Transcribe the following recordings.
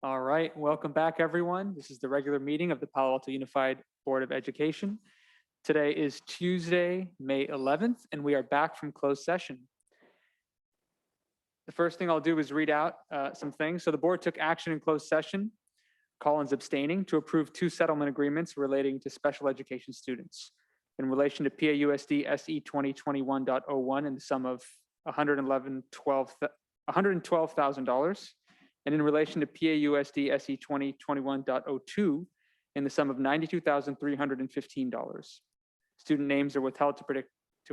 All right, welcome back, everyone. This is the regular meeting of the Palo Alto Unified Board of Education. Today is Tuesday, May 11th, and we are back from closed session. The first thing I'll do is read out some things. So the board took action in closed session, Collins abstaining, to approve 2 settlement agreements relating to special education students. In relation to PAUSD SE 2021.01 in the sum of $112,000, and in relation to PAUSD SE 2021.02 in the sum of $92,315. Student names are withheld to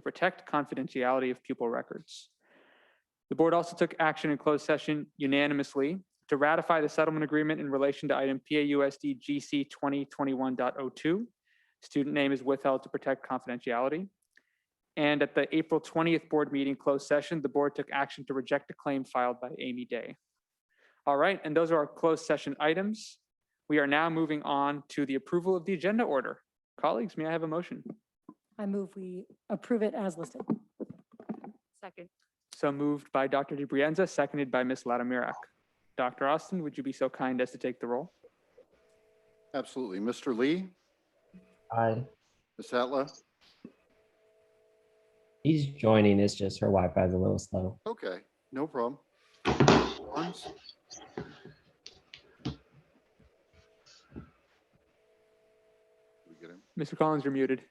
protect confidentiality of pupil records. The board also took action in closed session unanimously to ratify the settlement agreement in relation to item PAUSD GC 2021.02. Student name is withheld to protect confidentiality. And at the April 20th board meeting closed session, the board took action to reject a claim filed by Amy Day. All right, and those are our closed session items. We are now moving on to the approval of the agenda order. Colleagues, may I have a motion? I move we approve it as listed. Second. So moved by Dr. DeBrienza, seconded by Ms. Latimirak. Dr. Austin, would you be so kind as to take the roll? Absolutely. Mr. Lee, Aye. Ms. Hatla. He's joining. It's just her Wi-Fi is a little slow. Okay, no problem. Barnes? We get him? Mr. Collins, you're muted.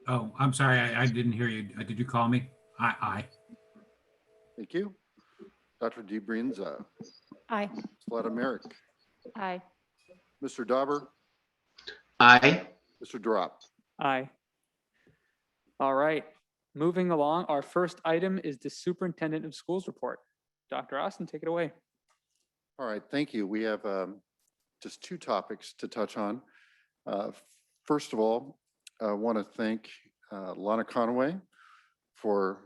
Oh, I'm sorry, I didn't hear you. Did you call me? Aye. Thank you. Dr. DeBrienza, Aye. Latimirak, Aye. Mr. Dauber, Aye. Mr. Drop. Aye. All right, moving along, our first item is the Superintendent of Schools report. Dr. Austin, take it away. All right, thank you. We have just 2 topics to touch on. First of all, I want to thank Lana Conway for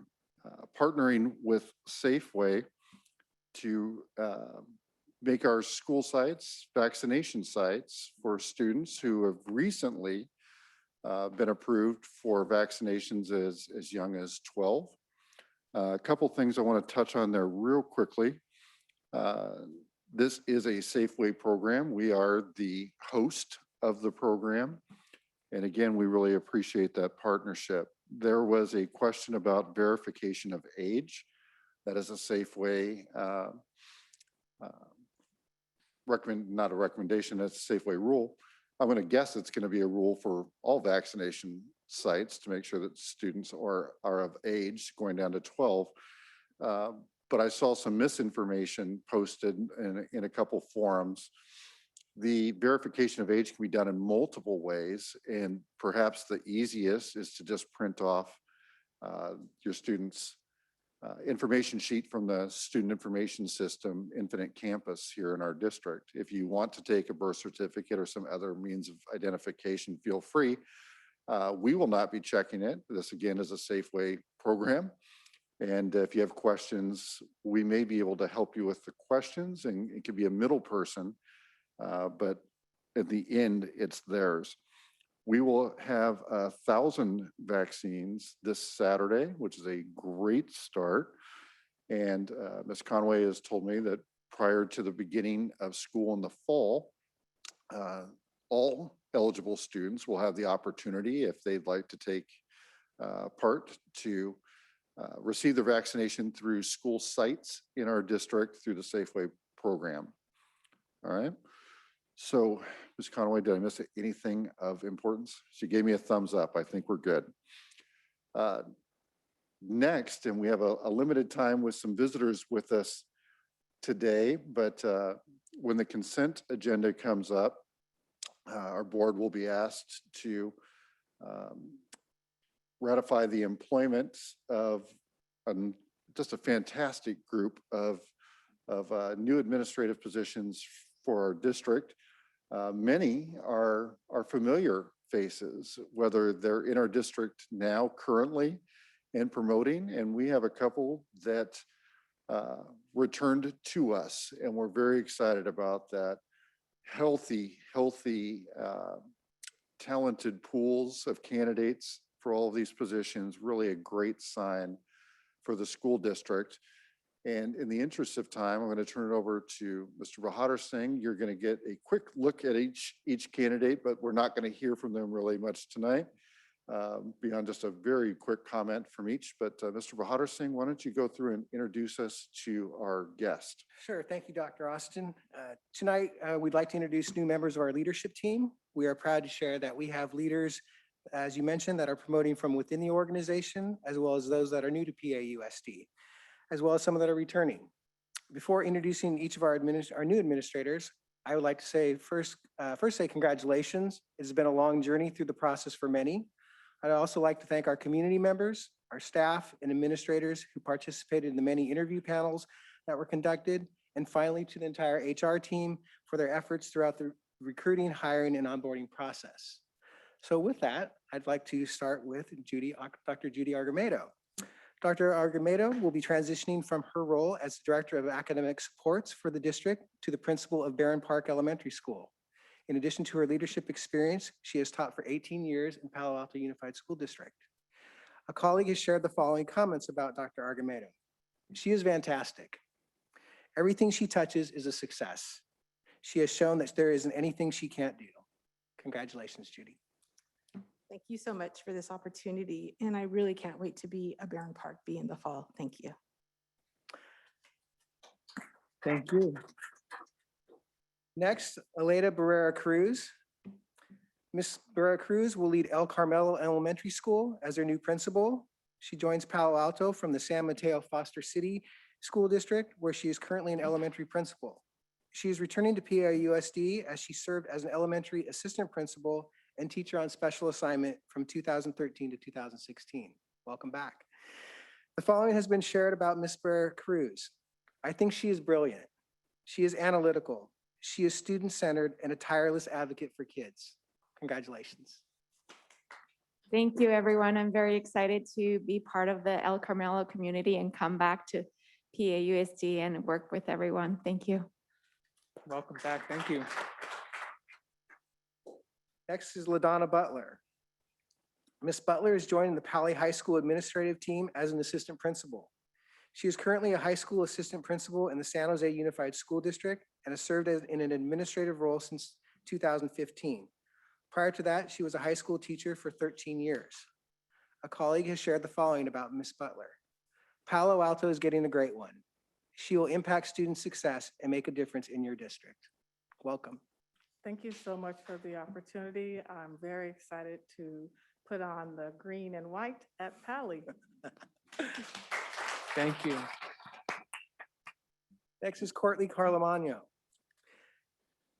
partnering with Safeway to make our school sites vaccination sites for students who have recently been approved for vaccinations as young as 12. A couple things I want to touch on there real quickly. This is a Safeway program. We are the host of the program. And again, we really appreciate that partnership. There was a question about verification of age. That is a Safeway, not a recommendation, that's a Safeway rule. I'm going to guess it's going to be a rule for all vaccination sites to make sure that students are of age going down to 12. But I saw some misinformation posted in a couple forums. The verification of age can be done in multiple ways, and perhaps the easiest is to just print off your student's information sheet from the Student Information System, Infinite Campus here in our district. If you want to take a birth certificate or some other means of identification, feel free. We will not be checking it. This again is a Safeway program. And if you have questions, we may be able to help you with the questions, and it could be a middle person, but at the end, it's theirs. We will have 1,000 vaccines this Saturday, which is a great start. And Ms. Conway has told me that prior to the beginning of school in the fall, all eligible students will have the opportunity, if they'd like to take part, to receive their vaccination through school sites in our district through the Safeway program. All right. So, Ms. Conway, did I miss anything of importance? She gave me a thumbs up. I think we're good. Next, and we have a limited time with some visitors with us today, but when the consent agenda comes up, our board will be asked to ratify the employment of just a fantastic group of new administrative positions for our district. Many are familiar faces, whether they're in our district now currently and promoting, and we have a couple that returned to us, and we're very excited about that. Healthy, talented pools of candidates for all of these positions, really a great sign for the school district. And in the interest of time, I'm going to turn it over to Mr. Bahadur Singh. You're going to get a quick look at each candidate, but we're not going to hear from them really much tonight, beyond just a very quick comment from each. But Mr. Bahadur Singh, why don't you go through and introduce us to our guest? Sure. Thank you, Dr. Austin. Tonight, we'd like to introduce new members of our leadership team. We are proud to share that we have leaders, as you mentioned, that are promoting from within the organization, as well as those that are new to PAUSD, as well as some that are returning. Before introducing each of our new administrators, I would like to say first say congratulations. It's been a long journey through the process for many. I'd also like to thank our community members, our staff and administrators who participated in the many interview panels that were conducted, and finally to the entire HR team for their efforts throughout the recruiting, hiring, and onboarding process. So with that, I'd like to start with Dr. Judy Argamedo. Dr. Argamedo will be transitioning from her role as Director of Academic Supports for the district to the principal of Barron Park Elementary School. In addition to her leadership experience, she has taught for 18 years in Palo Alto Unified School District. A colleague has shared the following comments about Dr. Argamedo. She is fantastic. Everything she touches is a success. She has shown that there isn't anything she can't do. Congratulations, Judy. Thank you so much for this opportunity, and I really can't wait to be a Barron Park bee in the fall. Thank you. Thank you. Next, Aleda Barrera Cruz. Ms. Barrera Cruz will lead El Carmelo Elementary School as their new principal. She joins Palo Alto from the San Mateo Foster City School District, where she is currently an elementary principal. She is returning to PAUSD as she served as an elementary assistant principal and teacher on special assignment from 2013 to 2016. Welcome back. The following has been shared about Ms. Barrera Cruz. I think she is brilliant. She is analytical. She is student-centered and a tireless advocate for kids. Congratulations. Thank you, everyone. I'm very excited to be part of the El Carmelo community and come back to PAUSD and work with everyone. Thank you. Welcome back. Thank you. Next is LaDonna Butler. Ms. Butler is joining the Pali High School administrative team as an assistant principal. She is currently a high school assistant principal in the San Jose Unified School District and has served in an administrative role since 2015. Prior to that, she was a high school teacher for 13 years. A colleague has shared the following about Ms. Butler. Palo Alto is getting a great one. She will impact student success and make a difference in your district. Welcome. Thank you so much for the opportunity. I'm very excited to put on the green and white at Pali. Thank you. Next is Courtney Carlamagno.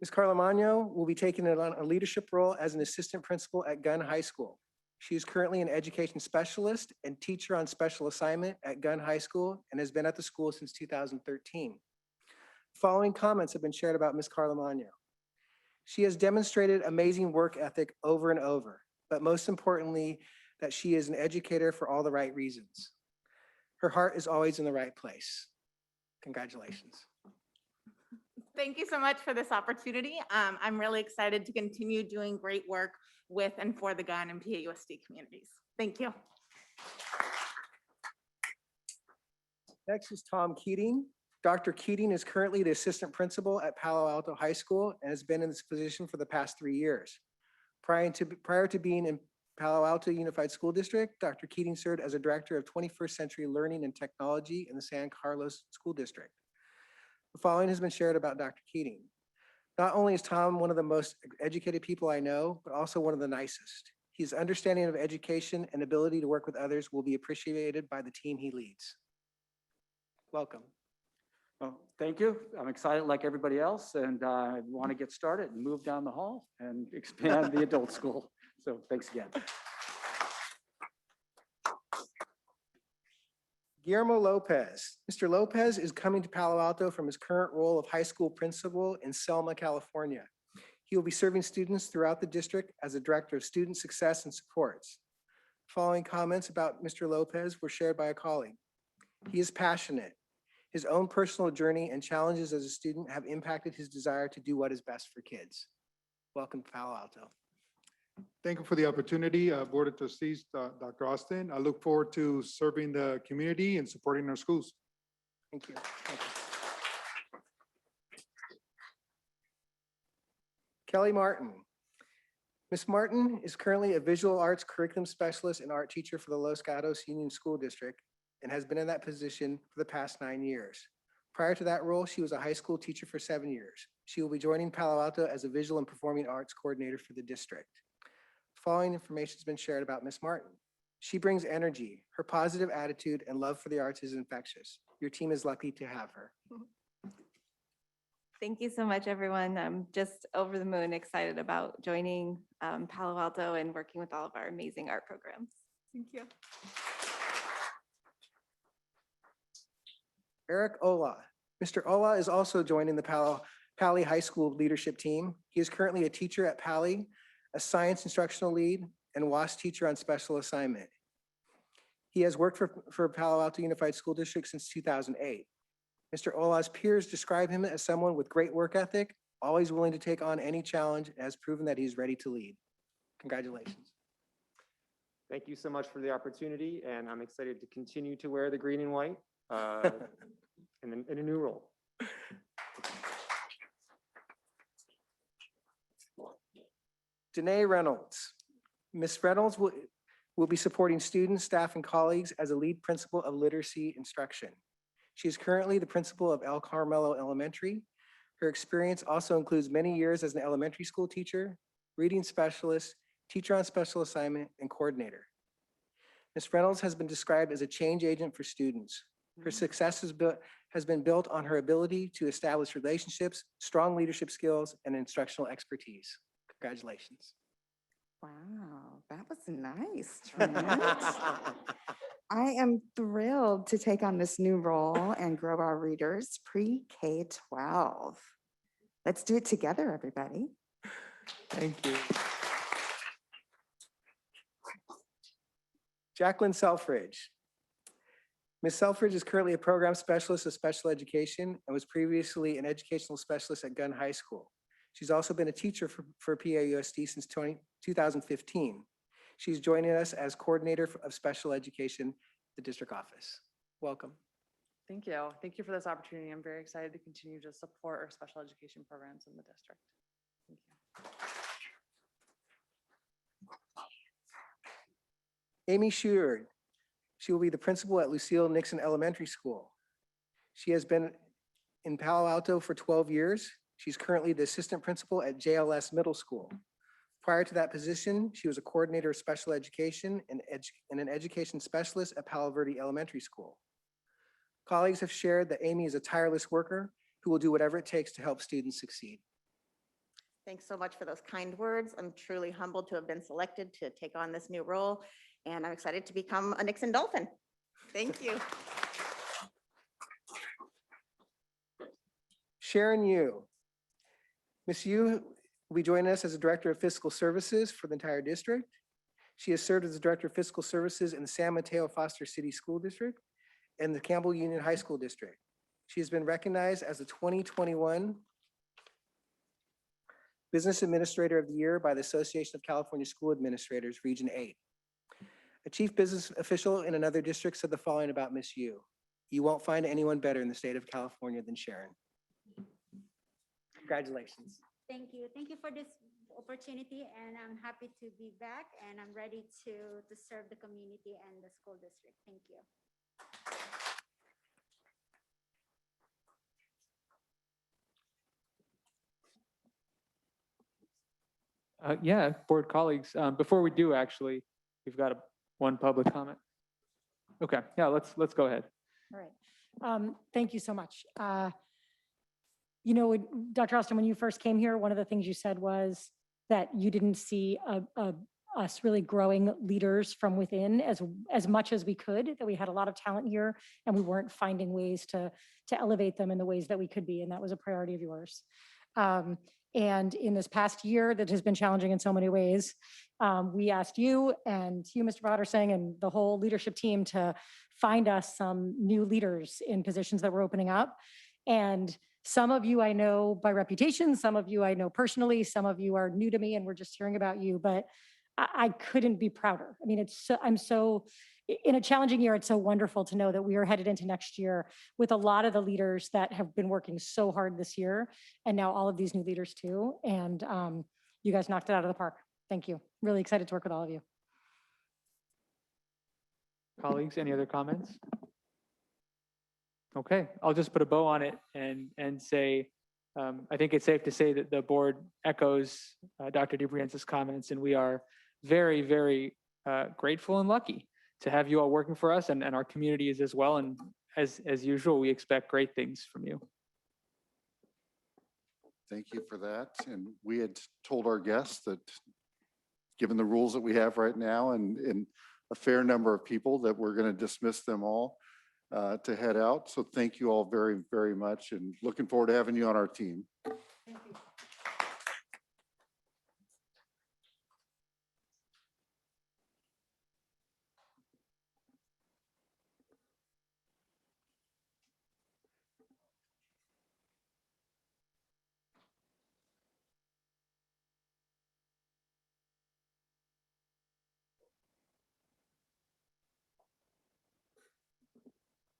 Ms. Carlamagno will be taking on a leadership role as an assistant principal at Gunn High School. She is currently an education specialist and teacher on special assignment at Gunn High School and has been at the school since 2013. The following comments have been shared about Ms. Carlamagno. She has demonstrated amazing work ethic over and over, but most importantly, that she is an educator for all the right reasons. Her heart is always in the right place. Congratulations. Thank you so much for this opportunity. I'm really excited to continue doing great work with and for the Gunn and PAUSD communities. Thank you. Next is Tom Keating. Dr. Keating is currently the assistant principal at Palo Alto High School and has been in this position for the past 3 years. Prior to being in Palo Alto Unified School District, Dr. Keating served as a director of 21st Century Learning and Technology in the San Carlos School District. The following has been shared about Dr. Keating. Not only is Tom one of the most educated people I know, but also one of the nicest. His understanding of education and ability to work with others will be appreciated by the team he leads. Welcome. Well, thank you. I'm excited like everybody else, and I want to get started and move down the hall and expand the adult school. So thanks again. Guillermo Lopez. Mr. Lopez is coming to Palo Alto from his current role of high school principal in Selma, California. He will be serving students throughout the district as a director of student success and supports. Following comments about Mr. Lopez were shared by a colleague. He is passionate. His own personal journey and challenges as a student have impacted his desire to do what is best for kids. Welcome to Palo Alto. Thank you for the opportunity, Board of Trustees, Dr. Austin. I look forward to serving the community and supporting our schools. Thank you. Thank you. Kelly Martin. Ms. Martin is currently a visual arts curriculum specialist and art teacher for the Los Gatos Union School District and has been in that position for the past 9 years. Prior to that role, she was a high school teacher for 7 years. She will be joining Palo Alto as a visual and performing arts coordinator for the district. Following information has been shared about Ms. Martin. She brings energy. Her positive attitude and love for the arts is infectious. Your team is lucky to have her. Thank you so much, everyone. I'm just over the moon excited about joining Palo Alto and working with all of our amazing art programs. Thank you. Eric Ola. Mr. Ola is also joining the Pali High School leadership team. He is currently a teacher at Pali, a science instructional lead, and WAS teacher on special assignment. He has worked for Palo Alto Unified School District since 2008. Mr. Ola's peers describe him as someone with great work ethic, always willing to take on any challenge, and has proven that he's ready to lead. Congratulations. Thank you so much for the opportunity, and I'm excited to continue to wear the green and white in a new role. Danae Reynolds. Ms. Reynolds will be supporting students, staff, and colleagues as a lead principal of literacy instruction. She is currently the principal of El Carmelo Elementary. Her experience also includes many years as an elementary school teacher, reading specialist, teacher on special assignment, and coordinator. Ms. Reynolds has been described as a change agent for students. Her success has been built on her ability to establish relationships, strong leadership skills, and instructional expertise. Congratulations. Wow, that was nice, Trent. I am thrilled to take on this new role and grow our readers pre-K-12. Let's do it together, everybody. Thank you. Jacqueline Selfridge. Ms. Selfridge is currently a program specialist of special education and was previously an educational specialist at Gunn High School. She's also been a teacher for PAUSD since 2015. She's joining us as coordinator of special education, the district office. Welcome. Thank you. Thank you for this opportunity. I'm very excited to continue to support our special education programs in the district. Thank you. Amy Sheward. She will be the principal at Lucille Nixon Elementary School. She has been in Palo Alto for 12 years. She's currently the assistant principal at JLS Middle School. Prior to that position, she was a coordinator of special education and an education specialist at Palo Verde Elementary School. Colleagues have shared that Amy is a tireless worker who will do whatever it takes to help students succeed. Thanks so much for those kind words. I'm truly humbled to have been selected to take on this new role, and I'm excited to become a Nixon Dolphin. Thank you. Sharon Yu. Ms. Yu will be joining us as a Director of Fiscal Services for the entire district. She has served as the Director of Fiscal Services in the San Mateo Foster City School District and the Campbell Union High School District. She has been recognized as the 2021 Business Administrator of the Year by the Association of California School Administrators, Region 8. A chief business official in another district said the following about Ms. Yu: "You won't find anyone better in the state of California than Sharon." Congratulations. Thank you. Thank you for this opportunity, and I'm happy to be back, and I'm ready to serve the community and the school district. Thank you. Yeah, board colleagues, before we do, actually, we've got one public comment. Okay, yeah, let's go ahead. All right. Thank you so much. You know, Dr. Austin, when you first came here, one of the things you said was that you didn't see us really growing leaders from within as much as we could, that we had a lot of talent here and we weren't finding ways to elevate them in the ways that we could be, and that was a priority of yours. And in this past year that has been challenging in so many ways, we asked you and you, Mr. Pottersing, and the whole leadership team to find us some new leaders in positions that were opening up. And some of you I know by reputation, some of you I know personally, some of you are new to me and we're just hearing about you, but I couldn't be prouder. I mean, I'm so in a challenging year, it's so wonderful to know that we are headed into next year with a lot of the leaders that have been working so hard this year, and now all of these new leaders too. And you guys knocked it out of the park. Thank you. Really excited to work with all of you. Colleagues, any other comments? Okay, I'll just put a bow on it and say, I think it's safe to say that the board echoes Dr. DeBrience's comments, and we are very, very grateful and lucky to have you all working for us, and our community is as well. And as usual, we expect great things from you. Thank you for that. And we had told our guests that given the rules that we have right now and a fair number of people, that we're going to dismiss them all to head out. So thank you all very, very much, and looking forward to having you on our team. Thank you.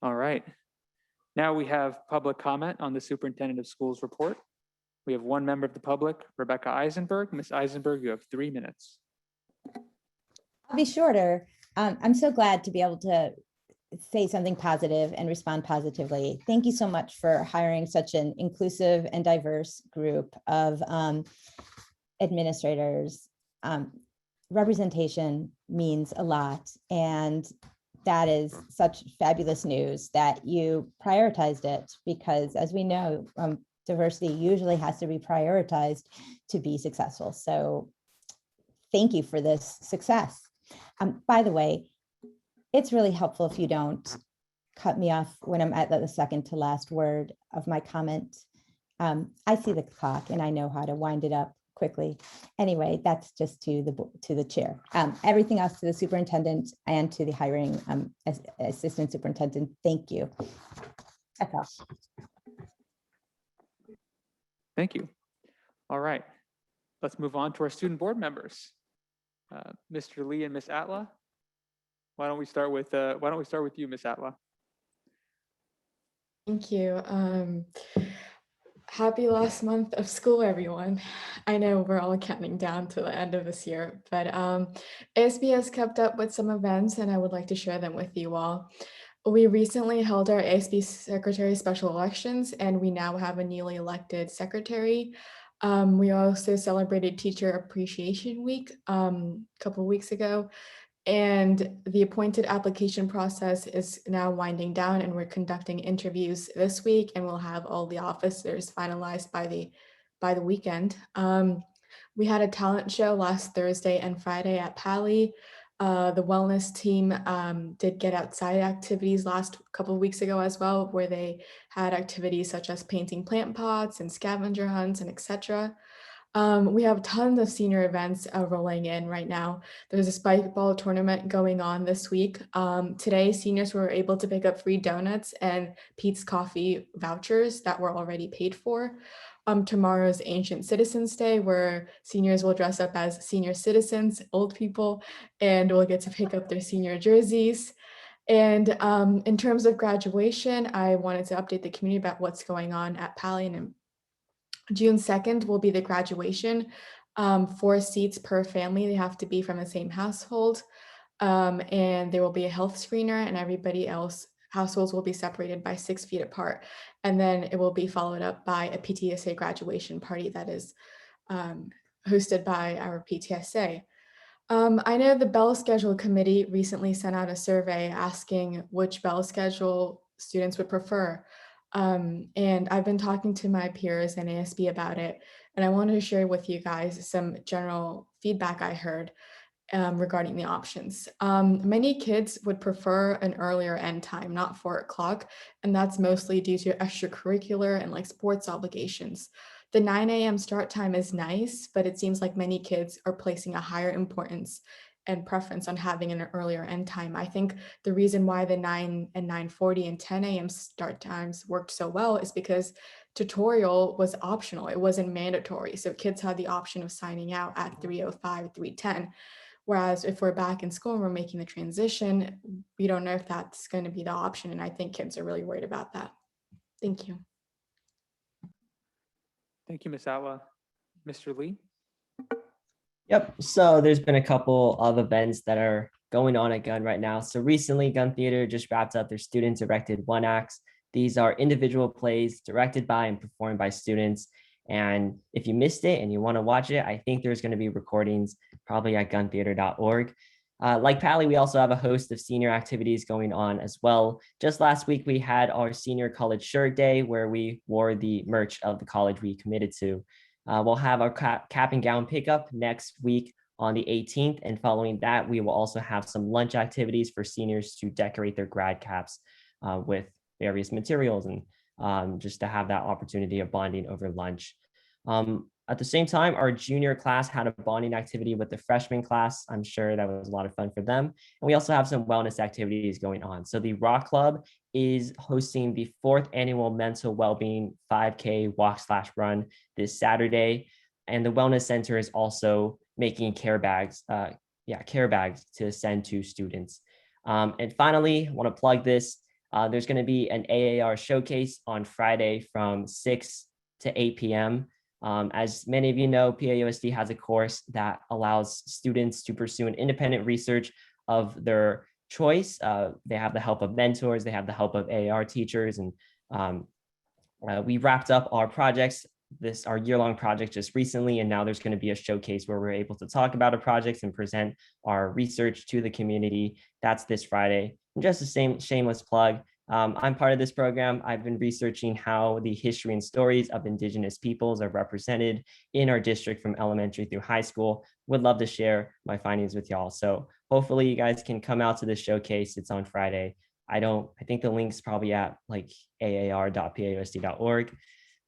All right. Now we have public comment on the superintendent of schools report. We have one member of the public, Rebecca Eisenberg. Ms. Eisenberg, you have 3 minutes. I'll be shorter. I'm so glad to be able to say something positive and respond positively. Thank you so much for hiring such an inclusive and diverse group of administrators. Representation means a lot, and that is such fabulous news that you prioritized it, because as we know, diversity usually has to be prioritized to be successful. So thank you for this success. By the way, it's really helpful if you don't cut me off when I'm at the second to last word of my comment. I see the clock and I know how to wind it up quickly. Anyway, that's just to the chair. Everything else to the superintendent and to the hiring assistant superintendent. Thank you. That's all. Thank you. All right, let's move on to our student board members. Mr. Lee and Ms. Atla. Why don't we start with you, Ms. Atla? Thank you. Happy last month of school, everyone. I know we're all counting down to the end of this year, but ASB has kept up with some events and I would like to share them with you all. We recently held our ASB Secretary Special Elections, and we now have a newly elected secretary. We also celebrated Teacher Appreciation Week a couple of weeks ago, and the appointed application process is now winding down, and we're conducting interviews this week, and we'll have all the officers finalized by the weekend. We had a talent show last Thursday and Friday at Pally. The wellness team did get outside activities last couple of weeks ago as well, where they had activities such as painting plant pots and scavenger hunts and etc. We have tons of senior events rolling in right now. There's a spike ball tournament going on this week. Today, seniors were able to pick up free donuts and Pete's Coffee vouchers that were already paid for. Tomorrow's Ancient Citizens Day, where seniors will dress up as senior citizens, old people, and will get to pick up their senior jerseys. And in terms of graduation, I wanted to update the community about what's going on at Pally. And June 2nd will be the graduation. 4 seats per family. They have to be from the same household. And there will be a health screener, and everybody else households will be separated by 6 feet apart. And then it will be followed up by a PTSA graduation party that is hosted by our PTSA. I know the Bell Schedule Committee recently sent out a survey asking which Bell Schedule students would prefer. And I've been talking to my peers in ASB about it, and I wanted to share with you guys some general feedback I heard regarding the options. Many kids would prefer an earlier end time, not 4 o'clock, and that's mostly due to extracurricular and like sports obligations. The 9 a.m. start time is nice, but it seems like many kids are placing a higher importance and preference on having an earlier end time. I think the reason why the 9 and 9:40 and 10 a.m. start times worked so well is because tutorial was optional. It wasn't mandatory. So kids had the option of signing out at 3:05, 3:10. Whereas if we're back in school and we're making the transition, we don't know if that's going to be the option. And I think kids are really worried about that. Thank you. Thank you, Ms. Atla. Mr. Lee? Yep. So there's been a couple of events that are going on at Gun right now. So recently, Gun Theater just wrapped up their student-directed one acts. These are individual plays directed by and performed by students. And if you missed it and you want to watch it, I think there's going to be recordings probably at guntheater.org. Like Pally, we also have a host of senior activities going on as well. Just last week, we had our senior college shirt day where we wore the merch of the college we committed to. We'll have our cap and gown pickup next week on the 18th. And following that, we will also have some lunch activities for seniors to decorate their grad caps with various materials and just to have that opportunity of bonding over lunch. At the same time, our junior class had a bonding activity with the freshman class. I'm sure that was a lot of fun for them. And we also have some wellness activities going on. So the Rock Club is hosting the 4th annual mental wellbeing 5K walk/run this Saturday. And the Wellness Center is also making care bags to send to students. And finally, I want to plug this. There's going to be an AAR showcase on Friday from 6 to 8 p.m. As many of you know, PAUSD has a course that allows students to pursue an independent research of their choice. They have the help of mentors, they have the help of AAR teachers, and we wrapped up our projects, our year-long project just recently, and now there's going to be a showcase where we're able to talk about our projects and present our research to the community. That's this Friday. And just a shameless plug, I'm part of this program. I've been researching how the history and stories of Indigenous peoples are represented in our district from elementary through high school. Would love to share my findings with y'all. So hopefully you guys can come out to this showcase. It's on Friday. I think the link's probably at like aar.pausd.org.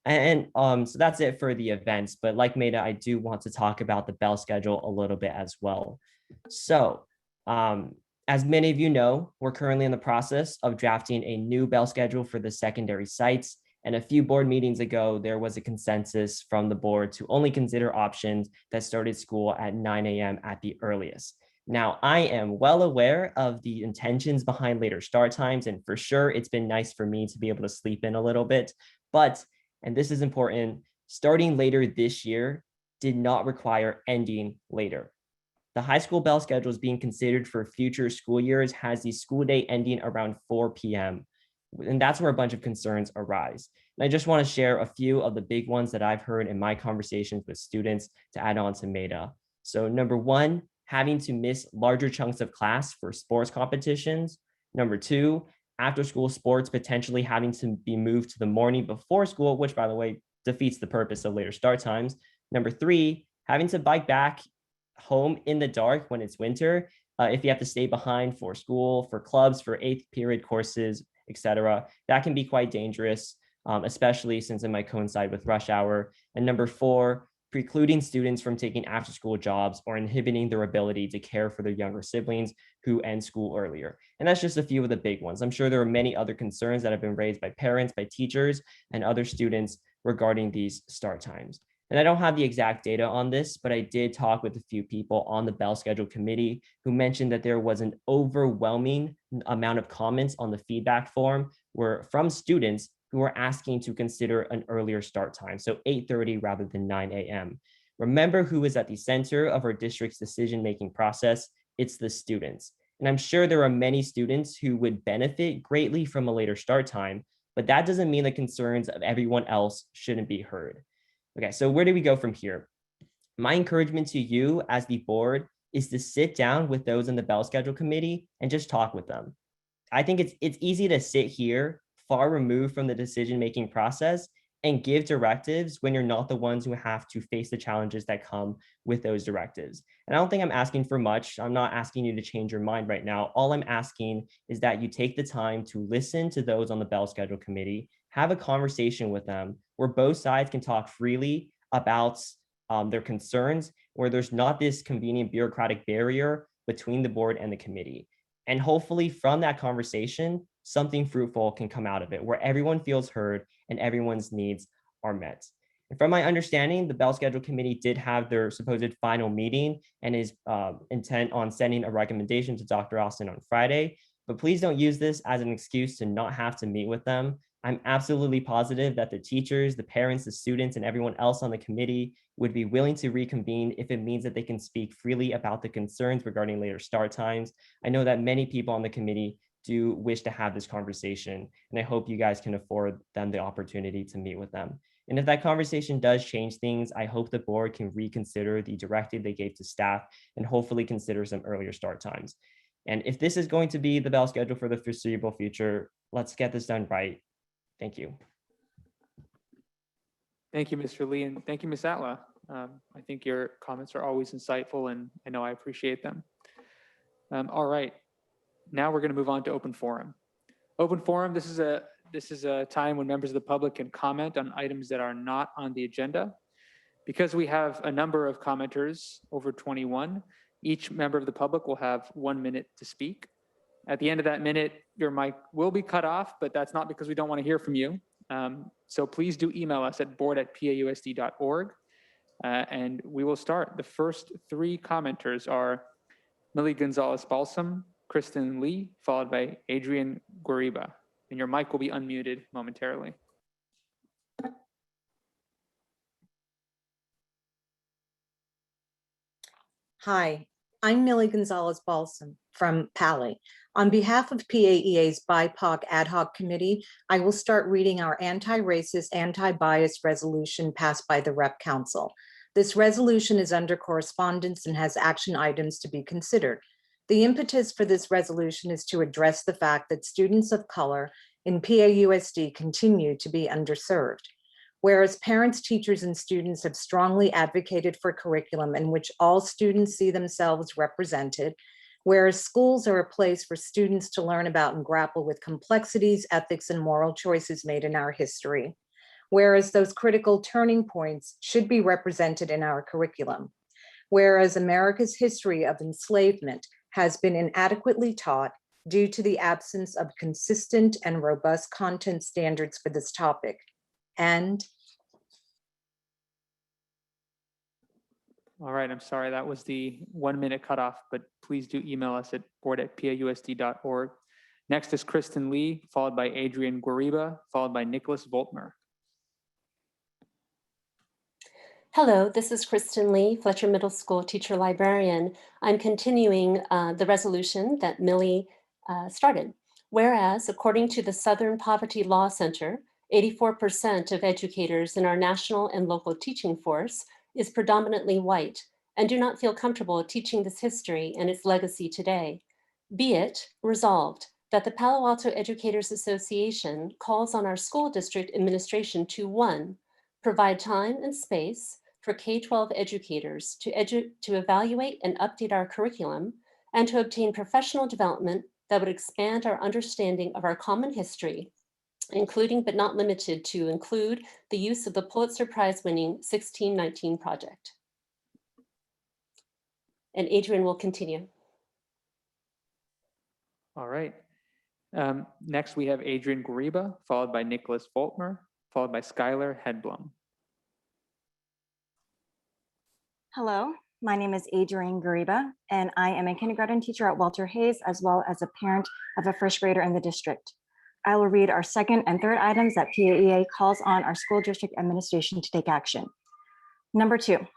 And so that's it for the events. But like Maida, I do want to talk about the bell schedule a little bit as well. So as many of you know, we're currently in the process of drafting a new bell schedule for the secondary sites. And a few board meetings ago, there was a consensus from the board to only consider options that started school at 9 a.m. at the earliest. Now, I am well aware of the intentions behind later start times, and for sure, it's been nice for me to be able to sleep in a little bit. But, and this is important, starting later this year did not require ending later. The high school bell schedule is being considered for future school years has the school day ending around 4 p.m. And that's where a bunch of concerns arise. And I just want to share a few of the big ones that I've heard in my conversations with students to add on to Maida. So number one, having to miss larger chunks of class for sports competitions. Number two, after school sports potentially having to be moved to the morning before school, which by the way, defeats the purpose of later start times. Number three, having to bike back home in the dark when it's winter, if you have to stay behind for school, for clubs, for 8th period courses, etc. That can be quite dangerous, especially since it might coincide with rush hour. And number four, precluding students from taking after school jobs or inhibiting their ability to care for their younger siblings who end school earlier. And that's just a few of the big ones. I'm sure there are many other concerns that have been raised by parents, by teachers, and other students regarding these start times. And I don't have the exact data on this, but I did talk with a few people on the bell schedule committee who mentioned that there was an overwhelming amount of comments on the feedback form from students who were asking to consider an earlier start time, so 8:30 rather than 9 a.m. Remember who is at the center of our district's decision-making process? It's the students. And I'm sure there are many students who would benefit greatly from a later start time, but that doesn't mean the concerns of everyone else shouldn't be heard. Okay, so where do we go from here? My encouragement to you as the board is to sit down with those in the bell schedule committee and just talk with them. I think it's easy to sit here far removed from the decision-making process and give directives when you're not the ones who have to face the challenges that come with those directives. And I don't think I'm asking for much. I'm not asking you to change your mind right now. All I'm asking is that you take the time to listen to those on the bell schedule committee, have a conversation with them where both sides can talk freely about their concerns, where there's not this convenient bureaucratic barrier between the board and the committee. And hopefully from that conversation, something fruitful can come out of it where everyone feels heard and everyone's needs are met. And from my understanding, the Bell Schedule Committee did have their supposed final meeting and is intent on sending a recommendation to Dr. Austin on Friday. But please don't use this as an excuse to not have to meet with them. I'm absolutely positive that the teachers, the parents, the students, and everyone else on the committee would be willing to reconvene if it means that they can speak freely about the concerns regarding later start times. I know that many people on the committee do wish to have this conversation, and I hope you guys can afford them the opportunity to meet with them. And if that conversation does change things, I hope the board can reconsider the directive they gave to staff and hopefully consider some earlier start times. And if this is going to be the Bell schedule for the foreseeable future, let's get this done right. Thank you. Thank you, Mr. Lee, and thank you, Ms. Atla. I think your comments are always insightful, and I know I appreciate them. All right, now we're going to move on to open forum. Open forum, this is a time when members of the public can comment on items that are not on the agenda. Because we have a number of commenters, over 21, each member of the public will have 1 minute to speak. At the end of that minute, your mic will be cut off, but that's not because we don't want to hear from you. So please do email us at board@pausd.org, and we will start. The first 3 commenters are Millie Gonzalez-Balsam, Kristen Lee, followed by Adrian Guariba. And your mic will be unmuted momentarily. Hi, I'm Millie Gonzalez-Balsam from Pali. On behalf of PAEA's BIPOC Ad Hoc Committee, I will start reading our anti-racist, anti-bias resolution passed by the Rep Council. This resolution is under correspondence and has action items to be considered. The impetus for this resolution is to address the fact that students of color in PAUSD continue to be underserved. Whereas parents, teachers, and students have strongly advocated for curriculum in which all students see themselves represented, whereas schools are a place for students to learn about and grapple with complexities, ethics, and moral choices made in our history, whereas those critical turning points should be represented in our curriculum, whereas America's history of enslavement has been inadequately taught due to the absence of consistent and robust content standards for this topic. And All right, I'm sorry, that was the 1 minute cutoff, but please do email us at board@pausd.org. Next is Kristen Lee, followed by Adrian Guariba, followed by Nicholas Voltmer. Hello, this is Kristen Lee, Fletcher Middle School teacher librarian. I'm continuing the resolution that Millie started. Whereas, according to the Southern Poverty Law Center, 84% of educators in our national and local teaching force is predominantly white and do not feel comfortable teaching this history and its legacy today. Be it resolved that the Palo Alto Educators Association calls on our school district administration to 1, provide time and space for K-12 educators to evaluate and update our curriculum and to obtain professional development that would expand our understanding of our common history, including but not limited to include the use of the Pulitzer Prize-winning 1619 project. And Adrian will continue. All right. Next, we have Adrian Guariba, followed by Nicholas Voltmer, followed by Skylar Hedblum. Hello, my name is Adrienne Gariba, and I am a kindergarten teacher at Walter Hayes, as well as a parent of a first grader in the district. I will read our second and third items that PAEA calls on our school district administration to take action. Number 2,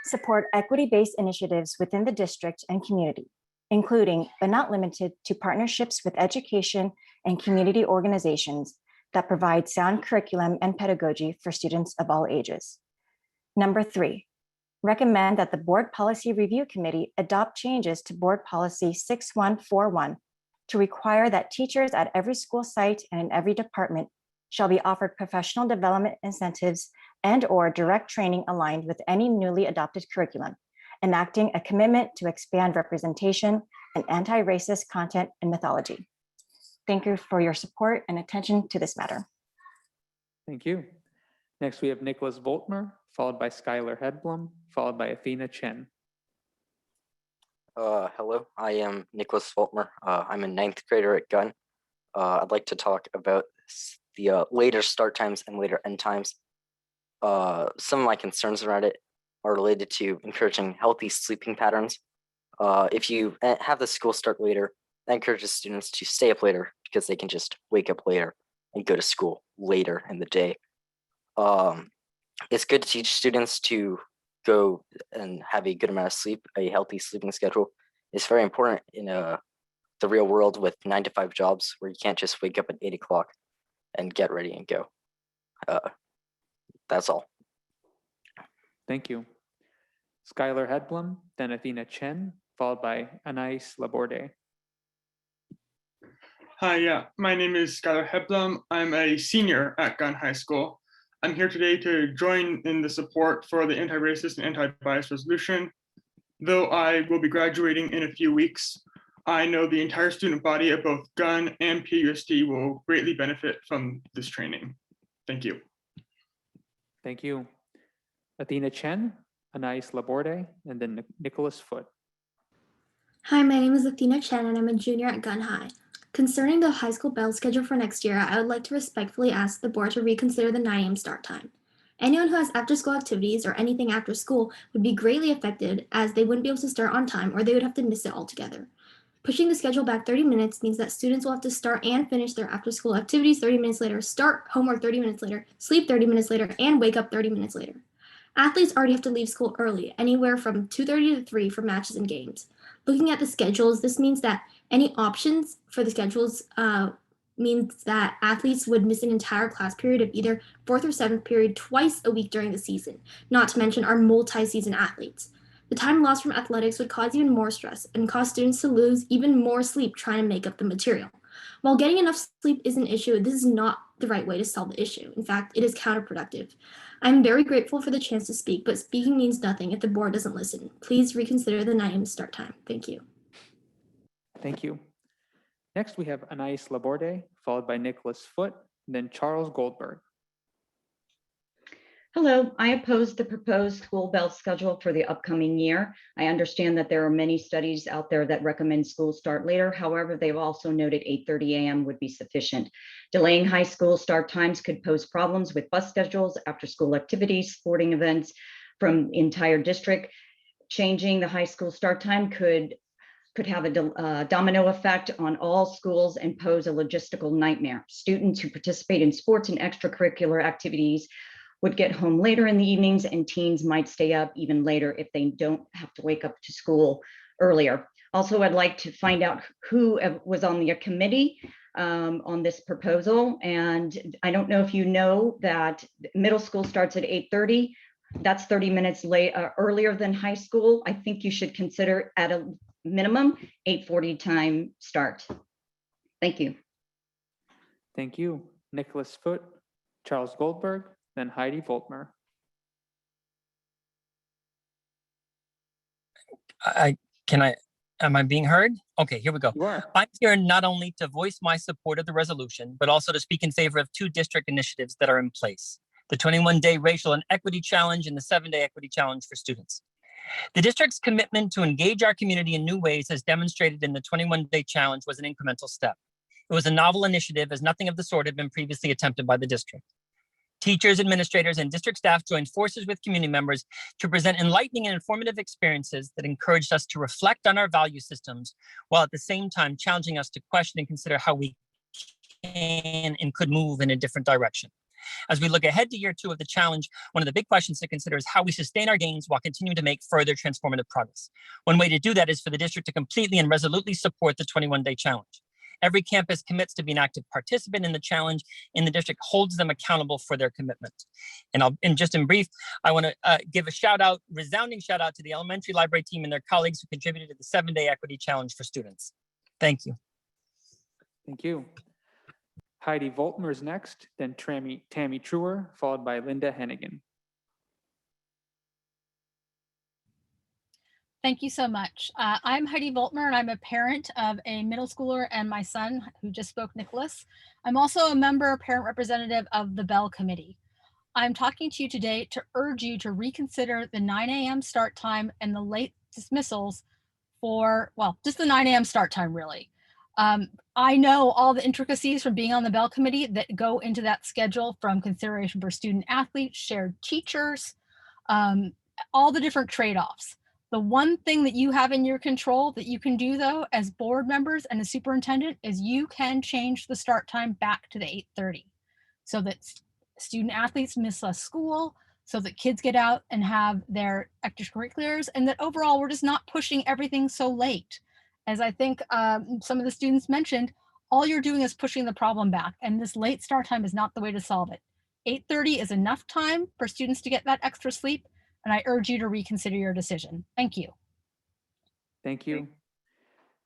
support equity-based initiatives within the district and community, including but not limited to partnerships with education and community organizations that provide sound curriculum and pedagogy for students of all ages. Number 3, recommend that the Board Policy Review Committee adopt changes to Board Policy 6141 to require that teachers at every school site and in every department shall be offered professional development incentives and/or direct training aligned with any newly adopted curriculum, enacting a commitment to expand representation and anti-racist content and mythology. Thank you for your support and attention to this matter. Thank you. Next, we have Nicholas Voltmer, followed by Skylar Hedblum, followed by Athena Chen. Hello, I am Nicholas Voltmer. I'm a 9th grader at Gunn. I'd like to talk about the later start times and later end times. some of my concerns around it are related to encouraging healthy sleeping patterns. If you have the school start later, that encourages students to stay up later because they can just wake up later and go to school later in the day. It's good to teach students to go and have a good amount of sleep. A healthy sleeping schedule is very important in the real world with 9-to-5 jobs where you can't just wake up at 8 o'clock and get ready and go. That's all. Thank you. Skylar Hedblum, then Athena Chen, followed by Anais Laborde. Hi, yeah, my name is Skylar Hedblum. I'm a senior at Gunn High School. I'm here today to join in the support for the anti-racist and anti-bias resolution. Though I will be graduating in a few weeks, I know the entire student body at both Gunn and PAUSD will greatly benefit from this training. Thank you. Thank you. Athena Chen, Anais Laborde, and then Nicholas Foote. Hi, my name is Athena Chen and I'm a junior at Gunn High. Concerning the high school bell schedule for next year, I would like to respectfully ask the board to reconsider the 9 a.m. start time. Anyone who has after-school activities or anything after school would be greatly affected as they wouldn't be able to start on time or they would have to miss it altogether. Pushing the schedule back 30 minutes means that students will have to start and finish their after-school activities 30 minutes later, start homework 30 minutes later, sleep 30 minutes later, and wake up 30 minutes later. Athletes already have to leave school early, anywhere from 2:30 to 3 for matches and games. Looking at the schedules, this means that any options for the schedules means that athletes would miss an entire class period of either 4th or 7th period twice a week during the season, not to mention our multi-season athletes. The time lost from athletics would cause even more stress and cause students to lose even more sleep trying to make up the material. While getting enough sleep is an issue, this is not the right way to solve the issue. In fact, it is counterproductive. I'm very grateful for the chance to speak, but speaking means nothing if the board doesn't listen. Please reconsider the 9 a.m. start time. Thank you. Thank you. Next, we have Anais Laborde, followed by Nicholas Foote, and then Charles Goldberg. Hello, I oppose the proposed school bell schedule for the upcoming year. I understand that there are many studies out there that recommend schools start later. However, they've also noted 8:30 a.m. would be sufficient. Delaying high school start times could pose problems with bus schedules, after school activities, sporting events from the entire district. Changing the high school start time could have a domino effect on all schools and pose a logistical nightmare. Students who participate in sports and extracurricular activities would get home later in the evenings, and teens might stay up even later if they don't have to wake up to school earlier. Also, I'd like to find out who was on the committee on this proposal. And I don't know if you know that middle school starts at 8:30. That's 30 minutes earlier than high school. I think you should consider at a minimum 8:40 time start. Thank you. Thank you. Nicholas Foote, Charles Goldberg, then Heidi Voltmer. Am I being heard? Okay, here we go. You are. I'm here not only to voice my support of the resolution, but also to speak in favor of 2 district initiatives that are in place: the 21-day racial and equity challenge and the 7-day equity challenge for students. The district's commitment to engage our community in new ways, as demonstrated in the 21-day challenge, was an incremental step. It was a novel initiative, as nothing of the sort had been previously attempted by the district. Teachers, administrators, and district staff joined forces with community members to present enlightening and informative experiences that encouraged us to reflect on our value systems, while at the same time challenging us to question and consider how we can and could move in a different direction. As we look ahead to year 2 of the challenge, one of the big questions to consider is how we sustain our gains while continuing to make further transformative progress. One way to do that is for the district to completely and resolutely support the 21-day challenge. Every campus commits to be an active participant in the challenge, and the district holds them accountable for their commitment. And just in brief, I want to give a resounding shout out to the elementary library team and their colleagues who contributed to the 7-day equity challenge for students. Thank you. Thank you. Heidi Voltmer is next, then Tammy Truer, followed by Linda Hennigan. Thank you so much. I'm Heidi Voltmer, and I'm a parent of a middle schooler and my son, who just spoke, Nicholas. I'm also a member, parent representative of the Bell Committee. I'm talking to you today to urge you to reconsider the 9 a.m. start time and the late dismissals for, well, just the 9 a.m. start time, really. I know all the intricacies from being on the Bell Committee that go into that schedule, from consideration for student athletes, shared teachers, all the different trade-offs. The one thing that you have in your control that you can do, though, as board members and a superintendent, is you can change the start time back to the 8:30 so that student athletes miss less school, so that kids get out and have their extracurriculars, and that overall we're just not pushing everything so late. As I think some of the students mentioned, all you're doing is pushing the problem back, and this late start time is not the way to solve it. 8:30 is enough time for students to get that extra sleep, and I urge you to reconsider your decision. Thank you. Thank you.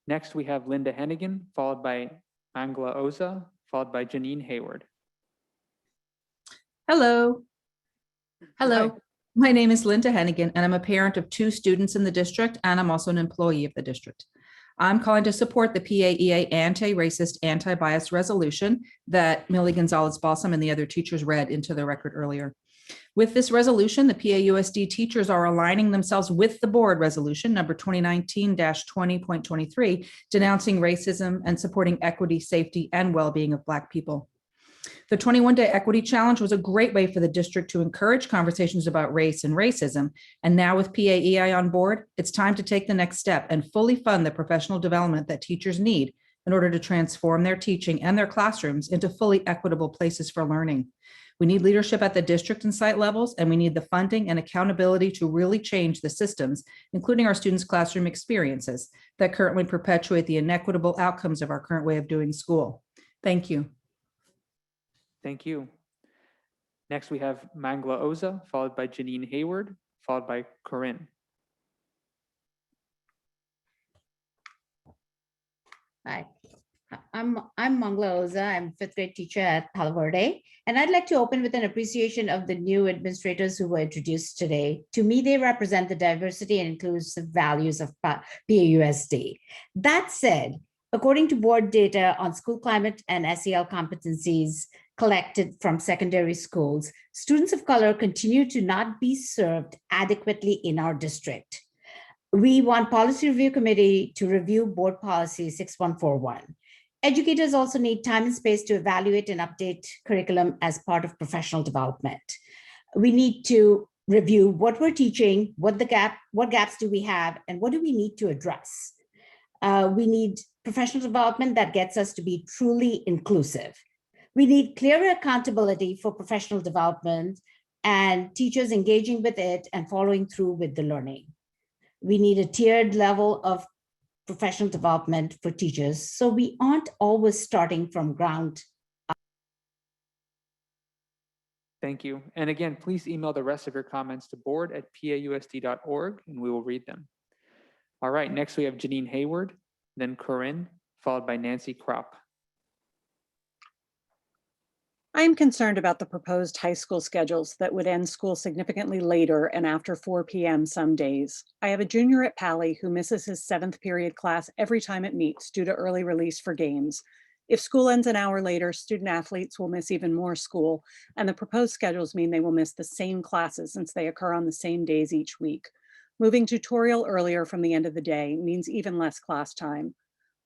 Next, we have Linda Hennigan, followed by Angela Oza, followed by Janine Hayward. Hello. Hello. Hi. My name is Linda Hennigan, and I'm a parent of 2 students in the district, and I'm also an employee of the district. I'm calling to support the PAEA anti-racist, anti-bias resolution that Millie Gonzalez-Balsam and the other teachers read into the record earlier. With this resolution, the PAUSD teachers are aligning themselves with the board resolution number 2019-20.23, denouncing racism and supporting equity, safety, and well-being of Black people. The 21-day equity challenge was a great way for the district to encourage conversations about race and racism. And now with PAEI on board, it's time to take the next step and fully fund the professional development that teachers need in order to transform their teaching and their classrooms into fully equitable places for learning. We need leadership at the district and site levels, and we need the funding and accountability to really change the systems, including our students' classroom experiences that currently perpetuate the inequitable outcomes of our current way of doing school. Thank you. Thank you. Next, we have Mangla Oza, followed by Janine Hayward, followed by Corinne. Hi, I'm Mangla Oza. I'm 5th grade teacher at Palo Verde, and I'd like to open with an appreciation of the new administrators who were introduced today. To me, they represent the diversity and inclusive values of PAUSD. That said, according to board data on school climate and SEL competencies collected from secondary schools, students of color continue to not be served adequately in our district. We want Policy Review Committee to review Board Policy 6141. Educators also need time and space to evaluate and update curriculum as part of professional development. We need to review what we're teaching, what gaps do we have, and what do we need to address. We need professional development that gets us to be truly inclusive. We need clearer accountability for professional development and teachers engaging with it and following through with the learning. We need a tiered level of professional development for teachers, so we aren't always starting from ground up. Thank you. And again, please email the rest of your comments to board@pausd.org and we will read them. All right, next we have Janine Hayward, then Corinne, followed by Nancy Kropp. I am concerned about the proposed high school schedules that would end school significantly later and after 4 p.m. some days. I have a junior at Pally who misses his 7th period class every time it meets due to early release for games. If school ends an hour later, student athletes will miss even more school, and the proposed schedules mean they will miss the same classes since they occur on the same days each week. Moving tutorial earlier from the end of the day means even less class time.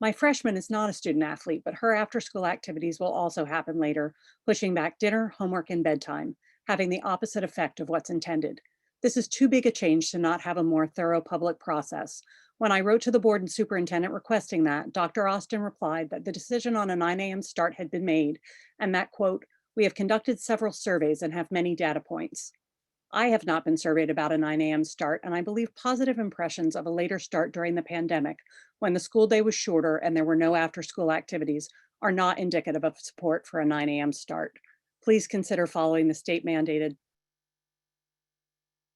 My freshman is not a student athlete, but her after-school activities will also happen later, pushing back dinner, homework, and bedtime, having the opposite effect of what's intended. This is too big a change to not have a more thorough public process. When I wrote to the board and superintendent requesting that, Dr. Austin replied that the decision on a 9 a.m. start had been made, and that, quote, "We have conducted several surveys and have many data points." I have not been surveyed about a 9 a.m. start, and I believe positive impressions of a later start during the pandemic, when the school day was shorter and there were no after-school activities, are not indicative of support for a 9 a.m. start. Please consider following the state mandated.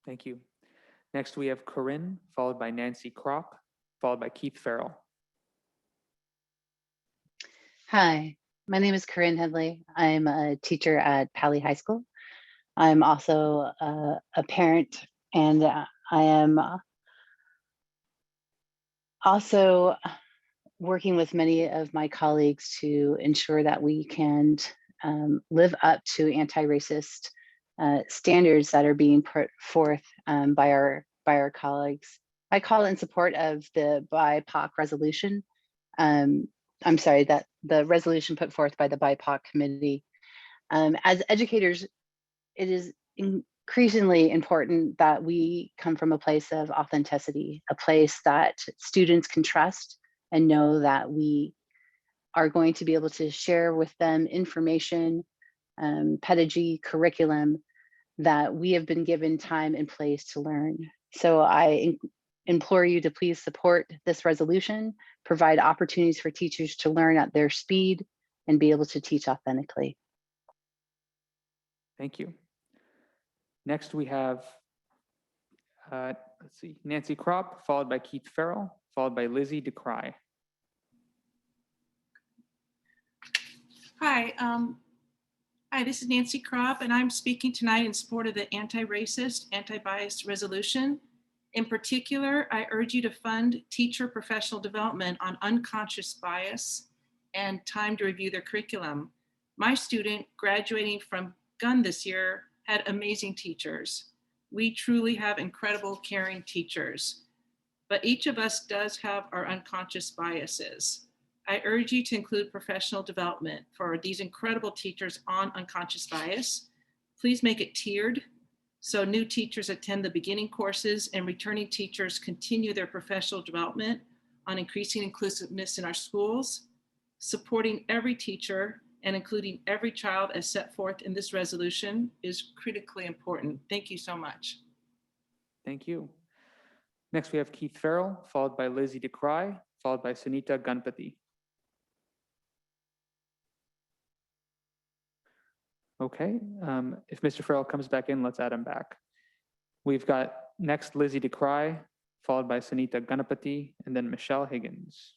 Thank you. Next, we have Corinne, followed by Nancy Kropp, followed by Keith Farrell. Hi, my name is Corinne Headley. I'm a teacher at Pally High School. I'm also a parent, and I am also working with many of my colleagues to ensure that we can live up to anti-racist standards that are being put forth by our colleagues. I call in support of the BIPOC resolution. I'm sorry, that the resolution put forth by the BIPOC committee. As educators, it is increasingly important that we come from a place of authenticity, a place that students can trust and know that we are going to be able to share with them information, pedagogy, curriculum that we have been given time and place to learn. So I implore you to please support this resolution, provide opportunities for teachers to learn at their speed and be able to teach authentically. Thank you. Next, we have, let's see, Nancy Kropp, followed by Keith Farrell, followed by Lizzie DeCry. Hi, this is Nancy Kropp, and I'm speaking tonight in support of the anti-racist, anti-biased resolution. In particular, I urge you to fund teacher professional development on unconscious bias and time to review their curriculum. My student graduating from Gunn this year had amazing teachers. We truly have incredible, caring teachers, but each of us does have our unconscious biases. I urge you to include professional development for these incredible teachers on unconscious bias. Please make it tiered so new teachers attend the beginning courses and returning teachers continue their professional development on increasing inclusiveness in our schools. Supporting every teacher and including every child as set forth in this resolution is critically important. Thank you so much. Thank you. Next, we have Keith Farrell, followed by Lizzie DeCry, followed by Sunita Ganpati. Okay, if Mr. Farrell comes back in, let's add him back. We've got next Lizzie DeCry, followed by Sunita Ganapati, and then Michelle Higgins.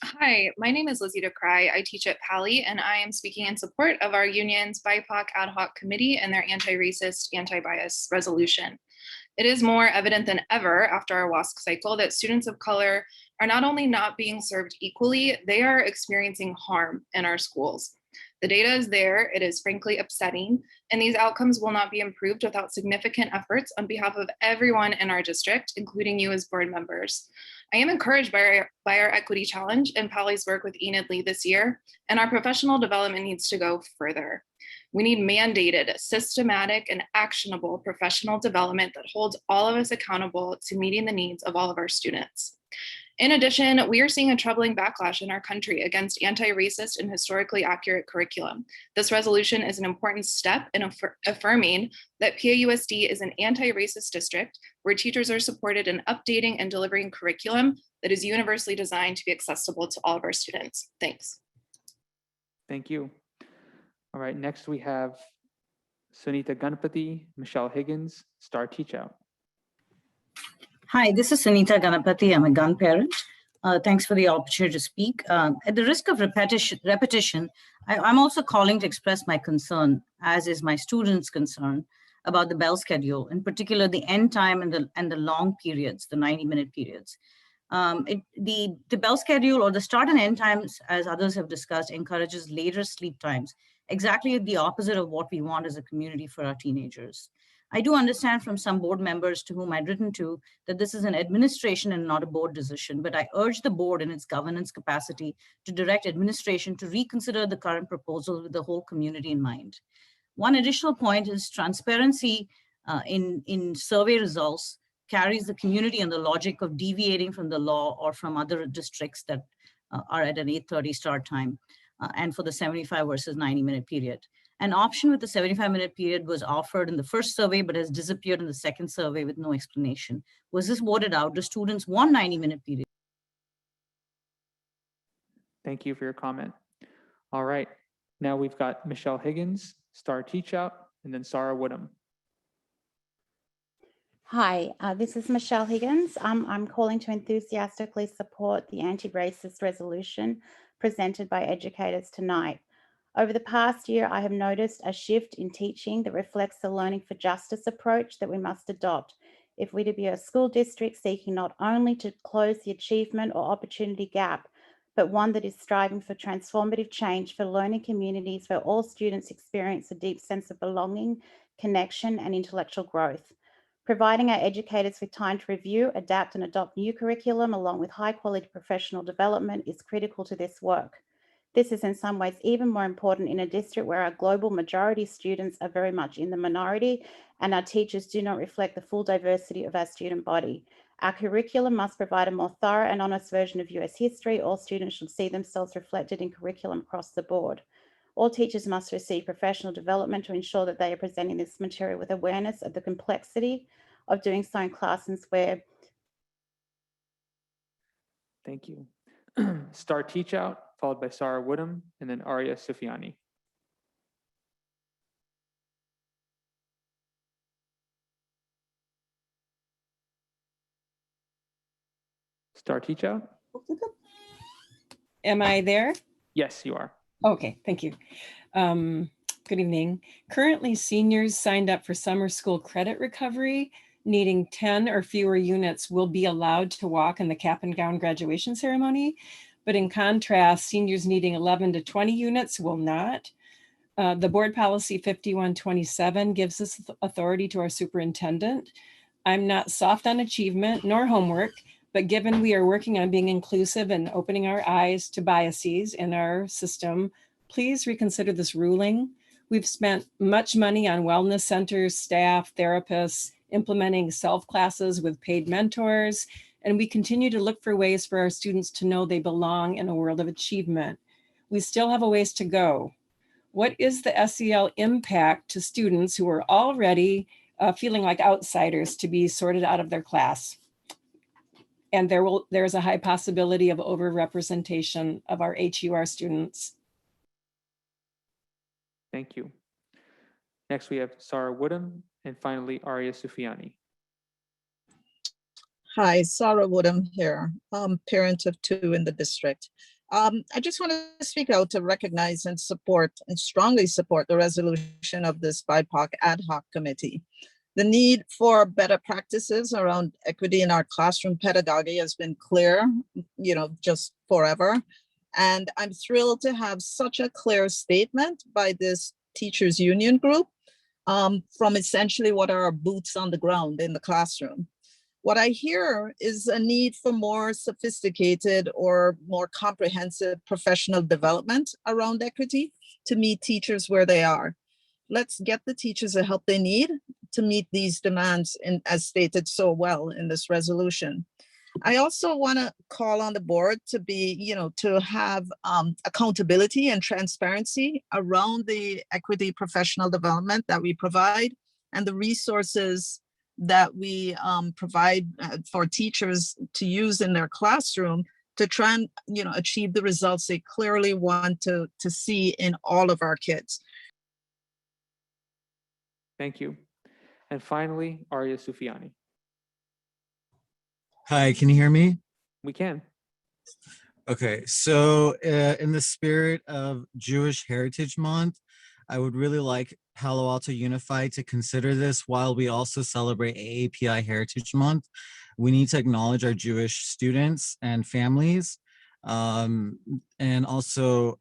Hi, my name is Lizzie DeCry. I teach at Pally, and I am speaking in support of our union's BIPOC ad hoc committee and their anti-racist, anti-bias resolution. It is more evident than ever after our WASC cycle that students of color are not only not being served equally, they are experiencing harm in our schools. The data is there, it is frankly upsetting, and these outcomes will not be improved without significant efforts on behalf of everyone in our district, including you as board members. I am encouraged by our equity challenge and Pally's work with Enid Lee this year, and our professional development needs to go further. We need mandated, systematic, and actionable professional development that holds all of us accountable to meeting the needs of all of our students. In addition, we are seeing a troubling backlash in our country against anti-racist and historically accurate curriculum. This resolution is an important step in affirming that PAUSD is an anti-racist district where teachers are supported in updating and delivering curriculum that is universally designed to be accessible to all of our students. Thanks. Thank you. All right, next we have Sunita Ganapati, Michelle Higgins, Star Teach Out. Hi, this is Sunita Ganapati. I'm a gun parent. Thanks for the opportunity to speak. At the risk of repetition, I'm also calling to express my concern, as is my students' concern, about the bell schedule, in particular the end time and the long periods, the 90-minute periods. The bell schedule or the start and end times, as others have discussed, encourages later sleep times, exactly the opposite of what we want as a community for our teenagers. I do understand from some board members to whom I'd written to that this is an administration and not a board decision, but I urge the board in its governance capacity to direct administration to reconsider the current proposal with the whole community in mind. One additional point is transparency in survey results carries the community and the logic of deviating from the law or from other districts that are at an 8:30 start time and for the 75 versus 90-minute period. An option with the 75-minute period was offered in the first survey, but has disappeared in the second survey with no explanation. Was this voted out? Do students want 90-minute period? Thank you for your comment. All right, now we've got Michelle Higgins, Star Teach Out, and then Sarah Woodham. Hi, this is Michelle Higgins. I'm calling to enthusiastically support the anti-racist resolution presented by educators tonight. Over the past year, I have noticed a shift in teaching that reflects the learning for justice approach that we must adopt if we're to be a school district seeking not only to close the achievement or opportunity gap, but one that is striving for transformative change for learning communities where all students experience a deep sense of belonging, connection, and intellectual growth. Providing our educators with time to review, adapt and adopt new curriculum along with high quality professional development is critical to this work. This is in some ways even more important in a district where our global majority students are very much in the minority and our teachers do not reflect the full diversity of our student body. Our curriculum must provide a more thorough and honest version of US history. All students should see themselves reflected in curriculum across the board. All teachers must receive professional development to ensure that they are presenting this material with awareness of the complexity of doing so in classes where. Thank you. Star Teach Out, followed by Sarah Woodham, and then Arya Sufiani. Star Teach Out? Am I there? Yes, you are. Okay, thank you. Good evening. Currently, seniors signed up for summer school credit recovery, needing 10 or fewer units will be allowed to walk in the cap and gown graduation ceremony. But in contrast, seniors needing 11 to 20 units will not. The board policy 5127 gives this authority to our superintendent. I'm not soft on achievement nor homework, but given we are working on being inclusive and opening our eyes to biases in our system, please reconsider this ruling. We've spent much money on wellness centers, staff, therapists, implementing self classes with paid mentors, and we continue to look for ways for our students to know they belong in a world of achievement. We still have a ways to go. What is the SEL impact to students who are already feeling like outsiders to be sorted out of their class? And there's a high possibility of overrepresentation of our HUR students. Thank you. Next, we have Sarah Woodham, and finally, Arya Sufiani. Hi, Sarah Woodham here, parent of 2 in the district. I just want to speak out to recognize and support and strongly support the resolution of this BIPOC ad hoc committee. The need for better practices around equity in our classroom pedagogy has been clear, just forever. And I'm thrilled to have such a clear statement by this teachers union group from essentially what are our boots on the ground in the classroom. What I hear is a need for more sophisticated or more comprehensive professional development around equity to meet teachers where they are. Let's get the teachers the help they need to meet these demands, as stated so well in this resolution. I also want to call on the board to be, to have accountability and transparency around the equity professional development that we provide and the resources that we provide for teachers to use in their classroom to try and, achieve the results they clearly want to see in all of our kids. Thank you. And finally, Arya Sufiani. Hi, can you hear me? We can. Okay, so in the spirit of Jewish Heritage Month, I would really like Palo Alto Unified to consider this while we also celebrate AAPI Heritage Month. We need to acknowledge our Jewish students and families. And also,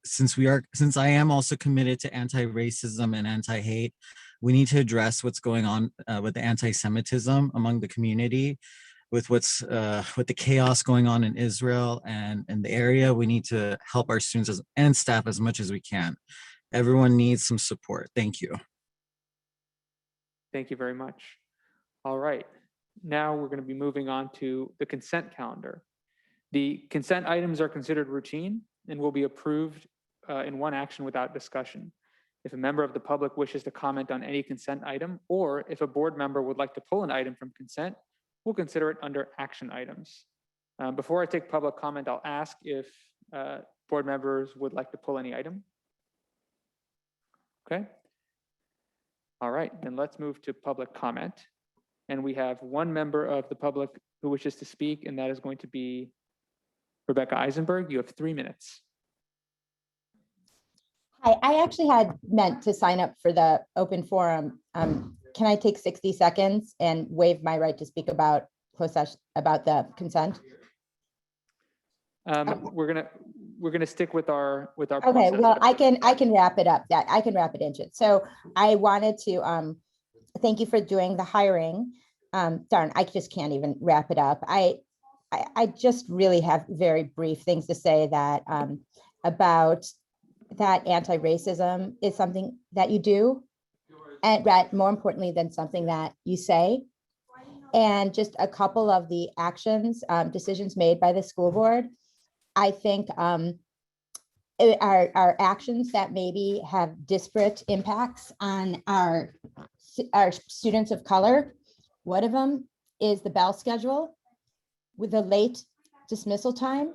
since I am also committed to anti-racism and anti-hate, we need to address what's going on with the anti-Semitism among the community. With with the chaos going on in Israel and in the area, we need to help our students and staff as much as we can. Everyone needs some support. Thank you. Thank you very much. All right, now we're going to be moving on to the consent calendar. The consent items are considered routine and will be approved in one action without discussion. If a member of the public wishes to comment on any consent item, or if a board member would like to pull an item from consent, we'll consider it under action items. Before I take public comment, I'll ask if board members would like to pull any item. Okay. All right, then let's move to public comment. And we have one member of the public who wishes to speak, and that is going to be Rebecca Eisenberg. You have 3 minutes. Hi, I actually had meant to sign up for the open forum. Can I take 60 seconds and waive my right to speak about closed session, about the consent? We're gonna stick with our Okay, process. well, I can wrap it up. I can wrap it into it. So I wanted to thank you for doing the hiring. Darn, I just can't even wrap it up. I just really have very brief things to say that about that anti-racism is something that you do, and more importantly than something that you say. And just a couple of the actions, decisions made by the school board, I think are actions that maybe have disparate impacts on our students of color. One of them is the bell schedule with the late dismissal time.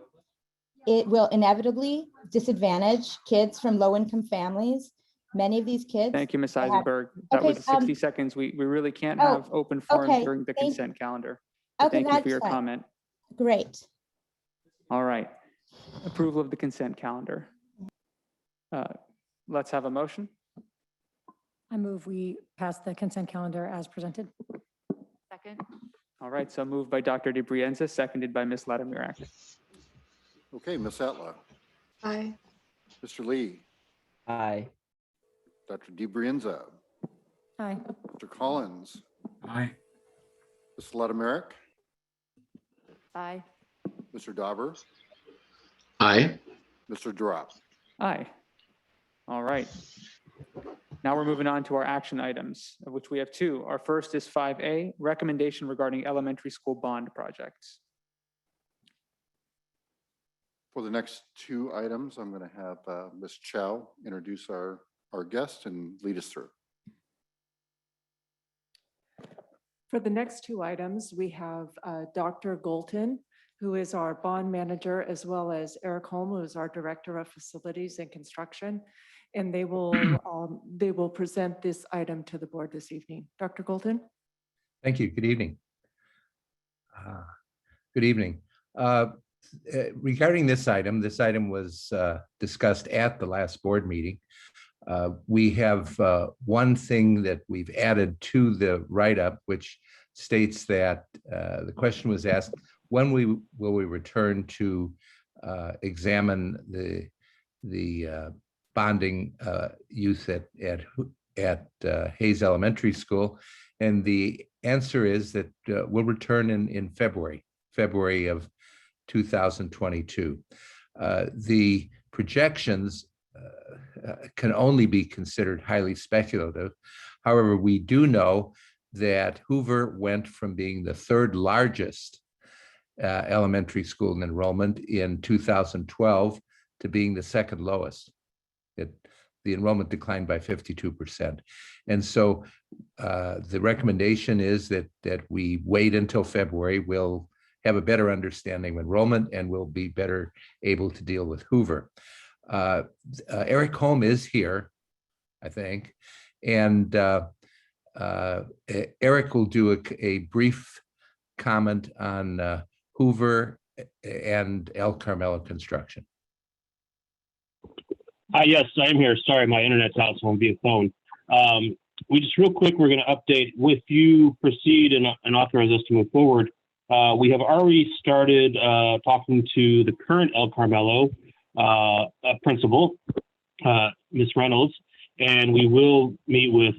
It will inevitably disadvantage kids from low-income families. Many of these kids. Thank you, Ms. have- Eisenberg. That Okay, was 60 seconds. We really can't oh, have open forum okay, during the thank- consent calendar. But Okay, thank you for that's your fine. comment. Great. All right. Approval of the consent calendar. Let's have a motion. I move we pass the consent calendar as presented. Second. All right, so moved by Dr. DeBrienza, seconded by Ms. Latimirak. Okay, Ms. Etla, Aye. Mr. Lee, Aye. Dr. DeBrienza, Aye. Mr. Collins, Aye. Ms. Latimirak, Aye. Mr. Dauber, Aye. Mr. Drop. Aye. All right. Now we're moving on to our action items, of which we have two. Our first is 5A, recommendation regarding elementary school bond projects. For the next two items, I'm going to have Ms. Chow introduce our guest and lead us through. For the next two items, we have Dr. Golton, who is our bond manager, as well as Eric Holm, who is our director of facilities and construction. And they will present this item to the board this evening. Dr. Golton? Thank you. Good evening. Good evening. Regarding this item was discussed at the last board meeting. We have one thing that we've added to the write-up, which states that the question was asked, when will we return to examine the bonding use at Hayes Elementary School? And the answer is that we'll return in February of 2022. The projections can only be considered highly speculative. However, we do know that Hoover went from being the third largest elementary school in enrollment in 2012 to being the second lowest. The enrollment declined by 52%. And so the recommendation is that we wait until February. We'll have a better understanding of enrollment and we'll be better able to deal with Hoover. Eric Holm is here, I think, and Eric will do a brief comment on Hoover and El Carmelo construction. Yes, I am here. Sorry, my internet's out, so I'm via phone. We just real quick, we're going to update with you, proceed and authorize us to move forward. We have already started talking to the current El Carmelo principal, Ms. Reynolds, and we will meet with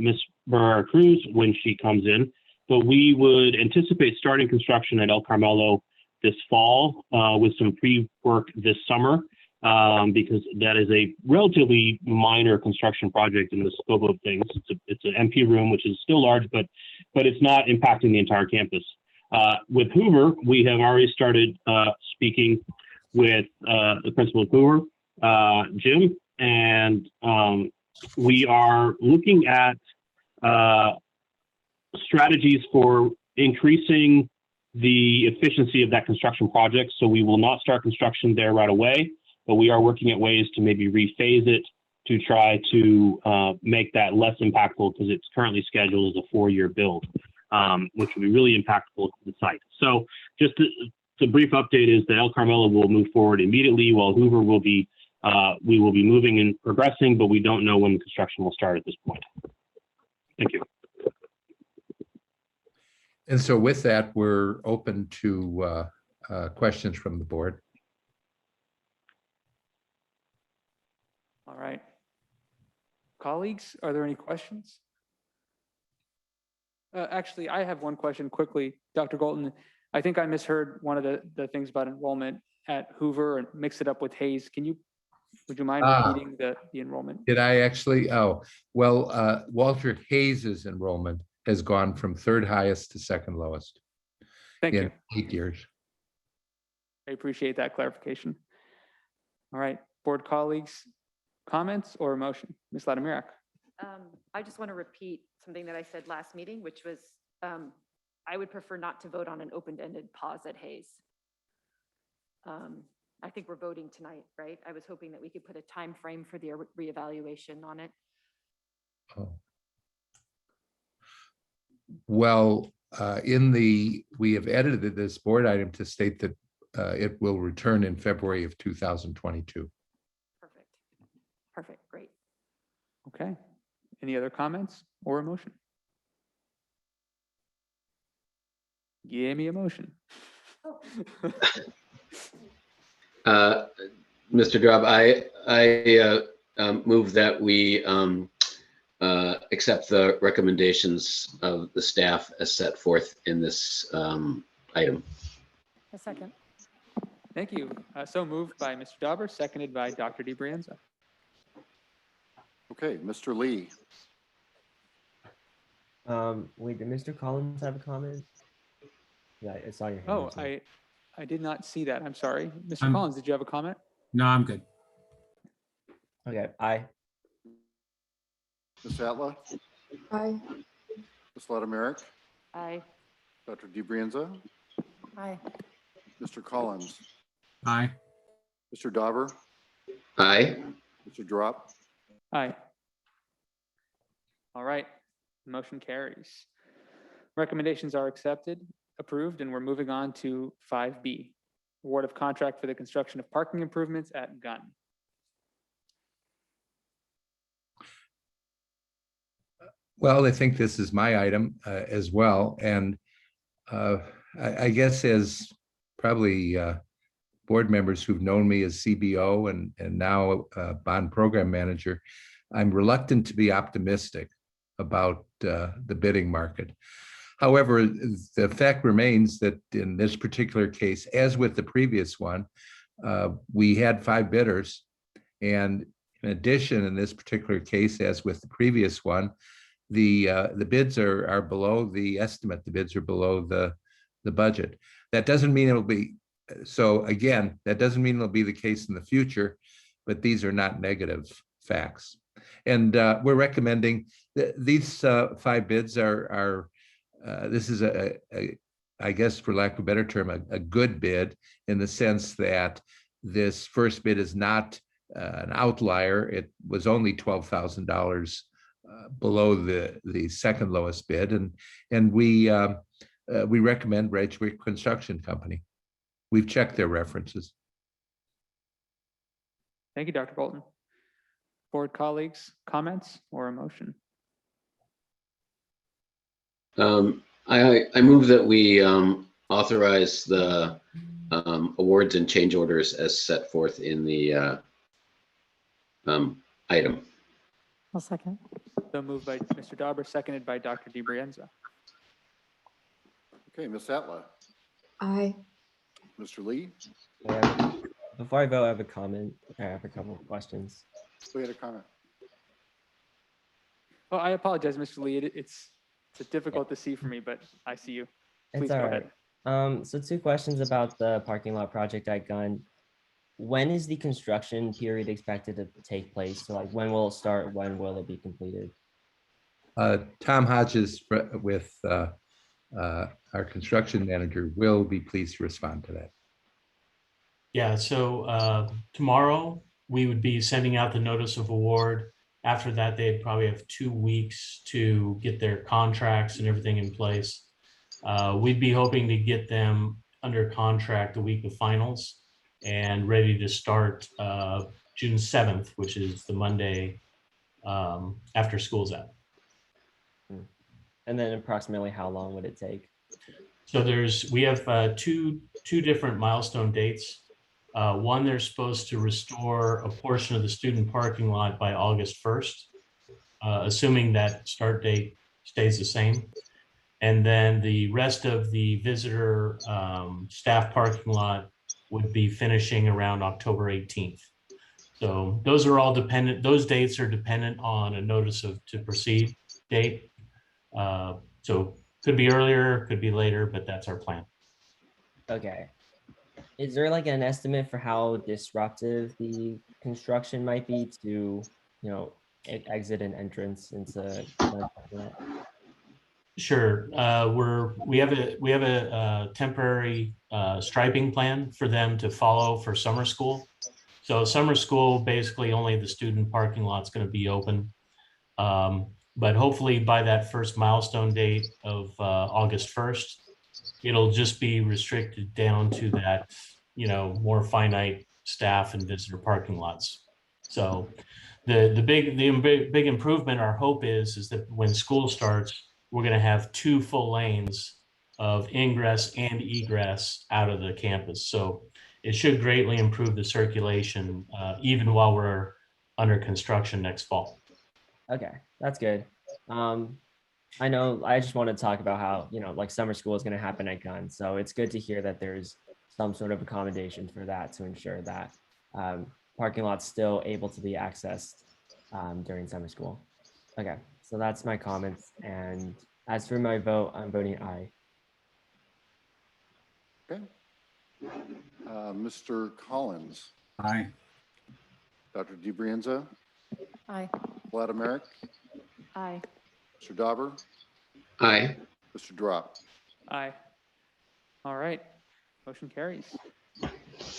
Ms. Barrera Cruz when she comes in. But we would anticipate starting construction at El Carmelo this fall with some pre-work this summer because that is a relatively minor construction project in the scope of things. It's an MP room, which is still large, but it's not impacting the entire campus. With Hoover, we have already started speaking with the principal of Hoover, Jim, and we are looking at strategies for increasing the efficiency of that construction project. So we will not start construction there right away, but we are working at ways to maybe rephase it to try to make that less impactful because it's currently scheduled as a 4-year build, which will be really impactful to the site. So just the brief update is that El Carmelo will move forward immediately while Hoover will be, we will be moving and progressing, but we don't know when the construction will start at this point. Thank you. And so with that, we're open to questions from the board. All right. Colleagues, are there any questions? Actually, I have one question quickly, Dr. Golton. I think I misheard one of the things about enrollment at Hoover and mixed it up with Hayes. Would you mind repeating the enrollment? Did I actually? Oh, well, Walter Hayes's enrollment has gone from third highest to second lowest Thank in you. 8 years. I appreciate that clarification. All right, board colleagues, comments or motion? Ms. Ladimirak. I just want to repeat something that I said last meeting, which was I would prefer not to vote on an open-ended pause at Hayes. I think we're voting tonight, right? I was hoping that we could put a time frame for the reevaluation on it. Oh. Well, we have edited this board item to state that it will return in February of 2022. Perfect, great. Okay. Any other comments or a motion? Give me a motion. Mr. Drob, I move that we accept the recommendations of the staff as set forth in this item. A second. Thank you. So moved by Mr. Dauber, seconded by Dr. DiBrienza. Okay, Mr. Lee. Wait, did Mr. Collins have a comment? Yeah, I saw your hand. Oh, too. I did not see that. I'm sorry. Mr. I'm- Collins, did you have a comment? No, I'm good. Okay, aye. Ms. Atla, Aye. Ms. Ladimirak, Aye. Dr. DiBrienza, Aye. Mr. Collins, Aye. Mr. Dauber, Aye. Mr. Drop. Aye. All right, motion carries. Recommendations are accepted, approved, and we're moving on to 5B, award of contract for the construction of parking improvements at Gunn. Well, I think this is my item as well. And I guess as probably board members who've known me as CBO and now bond program manager, I'm reluctant to be optimistic about the bidding market. However, the fact remains that in this particular case, as with the previous one, we had 5 bidders. And in addition, in this particular case, as with the previous one, the bids are below the estimate. The bids are below the budget. That doesn't mean it'll be, so again, that doesn't mean it'll be the case in the future, but these are not negative facts. And we're recommending that these 5 bids are this is I guess for lack of a better term, a good bid in the sense that this first bid is not an outlier. It was only $12,000 below the second lowest bid, and we recommend Ridgewick Construction Company. We've checked their references. Thank you, Dr. Bolton. Board colleagues, comments or a motion? I move that we authorize the awards and change orders as set forth in the item. I'll second. So moved by Mr. Dauber, seconded by Dr. DiBrienza. Okay, Ms. Atla, Aye. Mr. Lee, Before I vote, I have a comment. I have a couple of questions. we had a comment. Well, I apologize, Mr. Lee. It's difficult to see for me, but I see you. Please It's go all ahead. right. So 2 questions about the parking lot project at Gunn. When is the construction period expected to take place? So like when will it start? When will it be completed? Tom Hodges with our construction manager will be pleased to respond to that. Yeah, so tomorrow we would be sending out the notice of award. After that, they'd probably have 2 weeks to get their contracts and everything in place. We'd be hoping to get them under contract the week of finals and ready to start June 7th, which is the Monday after school's out. And then approximately how long would it take? So we have two different milestone dates. One, they're supposed to restore a portion of the student parking lot by August 1st, assuming that start date stays the same. And then the rest of the visitor staff parking lot would be finishing around October 18th. So those are all dependent, those dates are dependent on a notice of to proceed date. So could be earlier, could be later, but that's our plan. Okay. Is there like an estimate for how disruptive the construction might be to, exit and entrance into? Sure. We have a temporary striping plan for them to follow for summer school. So summer school, basically only the student parking lot's going to be open. But hopefully by that first milestone date of August 1st, it'll just be restricted down to that, more finite staff and visitor parking lots. So the big improvement, our hope is that when school starts, we're going to have 2 full lanes of ingress and egress out of the campus. So it should greatly improve the circulation, even while we're under construction next fall. Okay, that's good. I know I just want to talk about how, like summer school is going to happen at Gunn. So it's good to hear that there's some sort of accommodation for that to ensure that parking lot's still able to be accessed during summer school. Okay, so that's my comments. And as for my vote, I'm voting aye. Okay. Mr. Collins. Aye. Dr. DeBrienza. Aye. Vladimir. Aye. Mr. Dauber. Aye. Mr. Drop. Aye. All right, motion carries.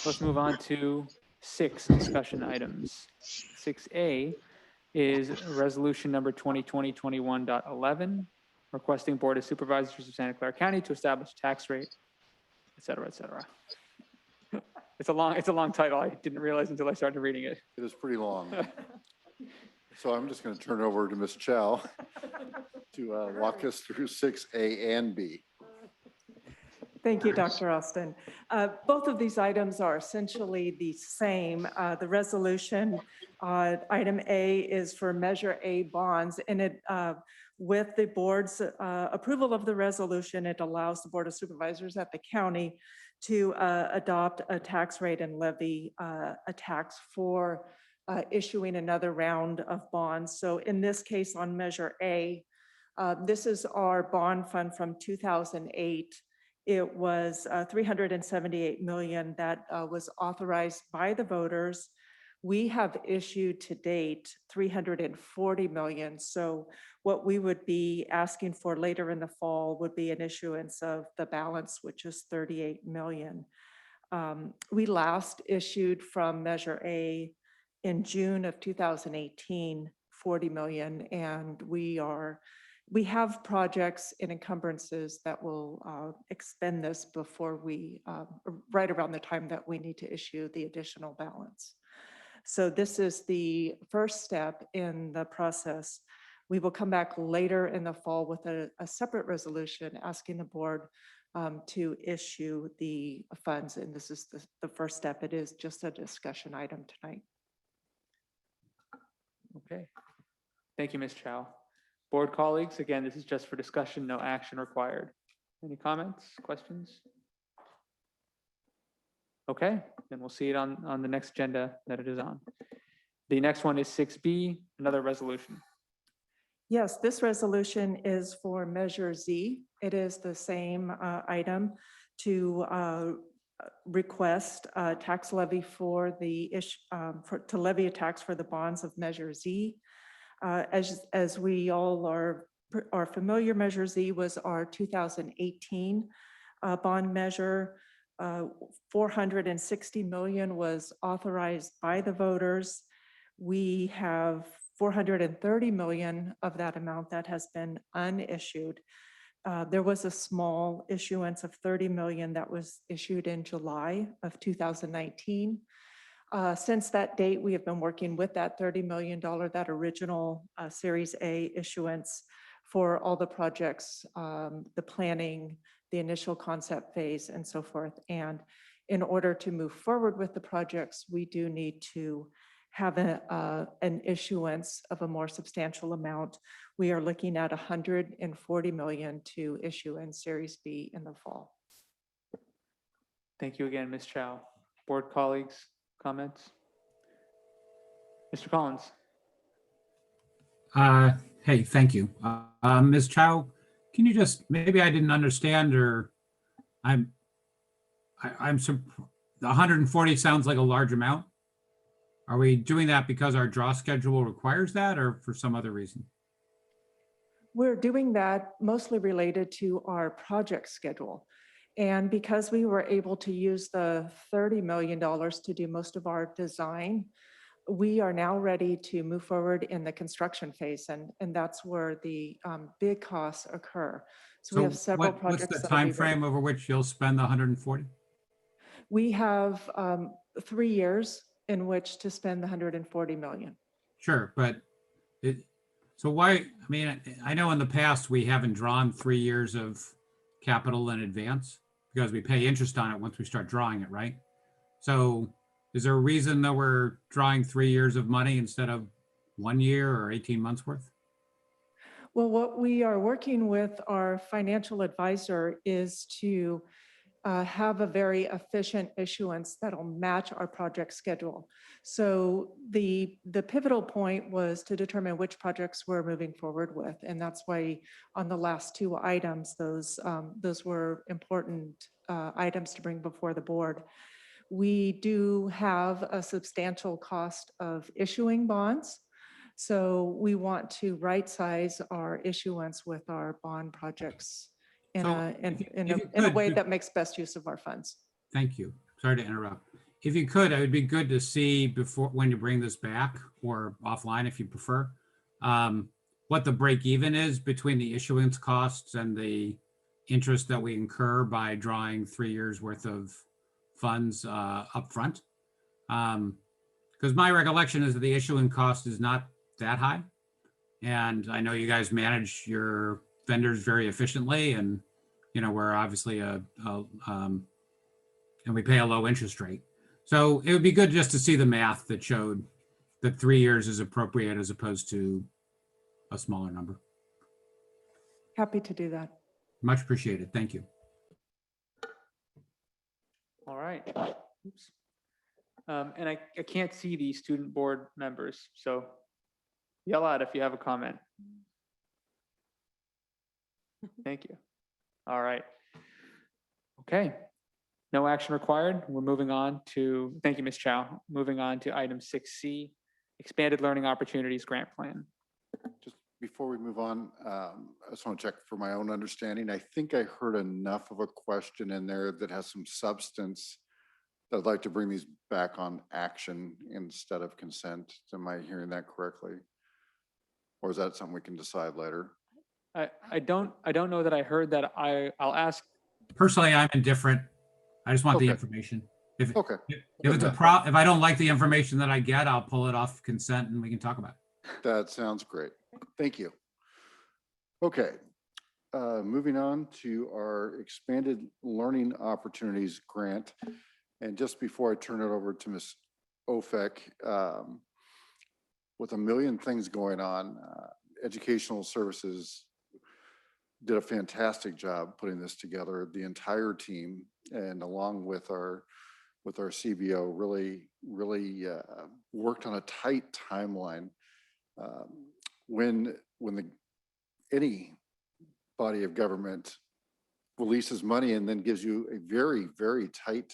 Let's move on to 6 discussion items. 6A is resolution number 2020-21.11, requesting Board of Supervisors of Santa Clara County to establish tax rate, et cetera, et cetera. It's a long title. I didn't realize until I started reading it. It is pretty long. So I'm just going to turn it over to Ms. Chow to walk us through 6A and B. Thank you, Dr. Austin. Both of these items are essentially the same. The resolution, item A, is for Measure A bonds, and it, with the board's approval of the resolution, it allows the Board of Supervisors at the county to adopt a tax rate and levy a tax for issuing another round of bonds. So in this case, on Measure A, this is our bond fund from 2008. It was 378 million that was authorized by the voters. We have issued to date 340 million. So what we would be asking for later in the fall would be an issuance of the balance, which is 38 million. We last issued from Measure A in June of 2018, 40 million, and we have projects and encumbrances that will expend this before we, right around the time that we need to issue the additional balance. So this is the first step in the process. We will come back later in the fall with a separate resolution asking the board to issue the funds. And this is the first step. It is just a discussion item tonight. Okay. Thank you, Ms. Chow. Board colleagues, again, this is just for discussion, no action required. Any comments, questions? Okay, then we'll see it on the next agenda that it is on. The next one is 6B, another resolution. Yes, this resolution is for Measure Z. It is the same item to request a tax levy for to levy a tax for the bonds of Measure Z. As we all are familiar, Measure Z was our 2018 bond measure. 460 million was authorized by the voters. We have 430 million of that amount that has been unissued. There was a small issuance of 30 million that was issued in July of 2019. Since that date, we have been working with that $30 million, that original Series A issuance for all the projects, the planning, the initial concept phase, and so forth. And in order to move forward with the projects, we do need to have an issuance of a more substantial amount. we are looking at 140 million to issue in Series B in the fall. Thank you again, Ms. Chow. Board colleagues, comments? Mr. Collins. Hey, thank you. Ms. Chow, can you just, maybe I didn't understand, or the 140 sounds like a large amount. Are we doing that because our draw schedule requires that, or for some other reason? We're doing that mostly related to our project schedule. And because we were able to use the $30 million to do most of our design, we are now ready to move forward in the construction phase. And that's where the big costs occur. So we have several projects. What's the that'll be time ready. frame over which you'll spend the 140? We have 3 years in which to spend the 140 million. Sure, but so why, I mean, I know in the past we haven't drawn 3 years of capital in advance because we pay interest on it once we start drawing it, right? So is there a reason that we're drawing 3 years of money instead of 1 year or 18 months worth? Well, what we are working with our financial advisor is to have a very efficient issuance that'll match our project schedule. So the pivotal point was to determine which projects we're moving forward with. And that's why on the last 2 items, those were important items to bring before the board. We do have a substantial cost of issuing bonds. So we want to right-size our issuance with our bond projects in a way that makes best use of our funds. Thank you. Sorry to interrupt. If you could, it would be good to see before, when you bring this back or offline if you prefer, what the break even is between the issuance costs and the interest that we incur by drawing 3 years worth of funds upfront. Because my recollection is that the issuing cost is not that high. And I know you guys manage your vendors very efficiently, and we're obviously and we pay a low interest rate. So it would be good just to see the math that showed that 3 years is appropriate as opposed to a smaller number. Happy to do that. Much appreciated. Thank you. All right. Oops. And I can't see the student board members, so yell out if you have a comment. Thank you. All right. Okay. No action required. We're moving on to, thank you, Ms. Chow. Moving on to item 6C, Expanded Learning Opportunities Grant Plan. Just before we move on, I just want to check for my own understanding. I think I heard enough of a question in there that has some substance that I'd like to bring these back on action instead of consent. Am I hearing that correctly? Or is that something we can decide later? I don't know that I heard that. I'll ask. Personally, I'm indifferent. I just want the information. If it's if I don't like the information that I get, I'll pull it off consent and we can talk about it. That sounds great. Thank you. Okay. Moving on to our Expanded Learning Opportunities Grant. And just before I turn it over to Ms. Ofek, with a million things going on, Educational Services did a fantastic job putting this together. The entire team, and along with our CBO, really worked on a tight timeline. When any body of government releases money and then gives you a very, very tight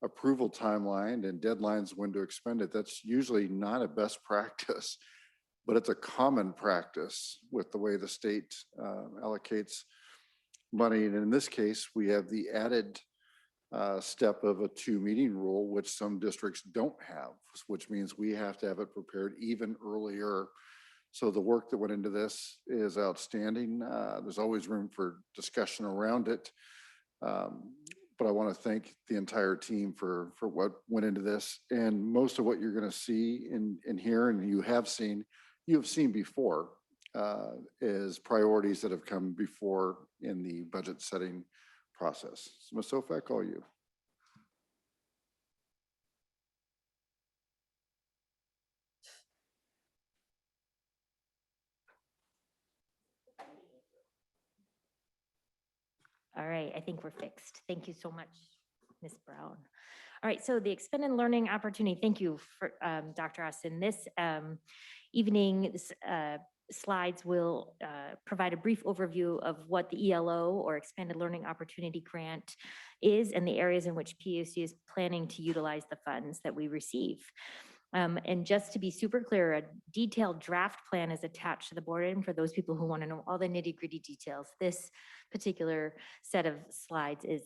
approval timeline and deadlines when to expend it, that's usually not a best practice, but it's a common practice with the way the state allocates money. And in this case, we have the added step of a 2-meeting rule, which some districts don't have, which means we have to have it prepared even earlier. So the work that went into this is outstanding. There's always room for discussion around it. But I want to thank the entire team for what went into this. And most of what you're going to see in here, and you have seen before, is priorities that have come before in the budget setting process. So Ms. Ofek, all you. All right, I think we're fixed. Thank you so much, Ms. Brown. All right, so the expanded learning opportunity, thank you for Dr. Austin. This evening's slides will provide a brief overview of what the ELO or Expanded Learning Opportunity Grant is and the areas in which PAUSD is planning to utilize the funds that we receive. And just to be super clear, a detailed draft plan is attached to the board item for those people who want to know all the nitty-gritty details. This particular set of slides is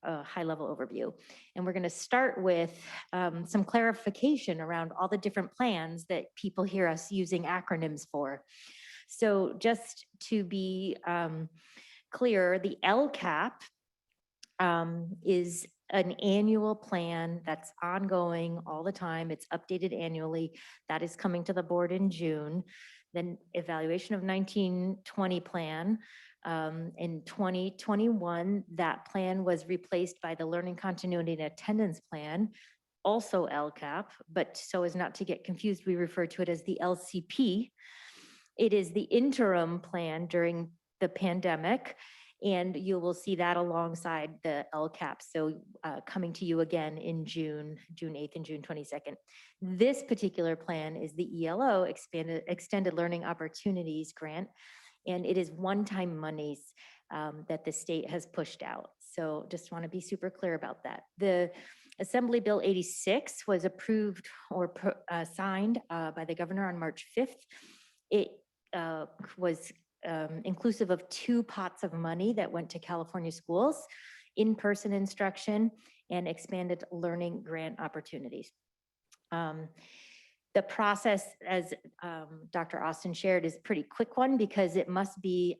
a high-level overview. And we're going to start with some clarification around all the different plans that people hear us using acronyms for. So just to be clear, the LCAP is an annual plan that's ongoing all the time. It's updated annually. That is coming to the board in June. Then evaluation of 1920 plan. In 2021, that plan was replaced by the Learning Continuity and Attendance Plan, also LCAP, but so as not to get confused, we refer to it as the LCP. It is the interim plan during the pandemic, and you will see that alongside the LCAP. So coming to you again in June 8th and June 22nd. This particular plan is the ELO, Extended Learning Opportunities Grant, and it is one-time monies that the state has pushed out. So just want to be super clear about that. The Assembly Bill 86 was approved or signed by the governor on March 5th. It was inclusive of 2 pots of money that went to California schools, in-person instruction, and expanded learning grant opportunities. The process, as Dr. Austin shared, is a pretty quick one because it must be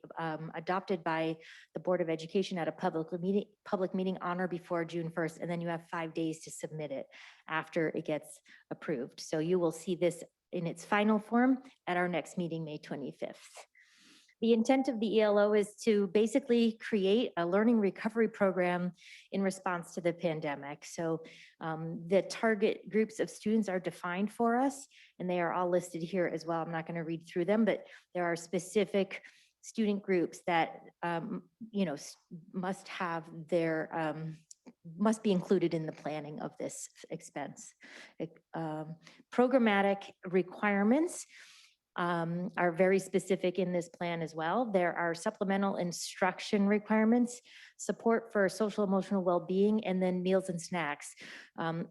adopted by the Board of Education at a public meeting on or before June 1st, and then you have 5 days to submit it after it gets approved. So you will see this in its final form at our next meeting, May 25th. The intent of the ELO is to basically create a learning recovery program in response to the pandemic. So the target groups of students are defined for us, and they are all listed here as well. I'm not going to read through them, but there are specific student groups that must have their must be included in the planning of this expense. Programmatic requirements are very specific in this plan as well. There are supplemental instruction requirements, support for social emotional well-being, and then meals and snacks.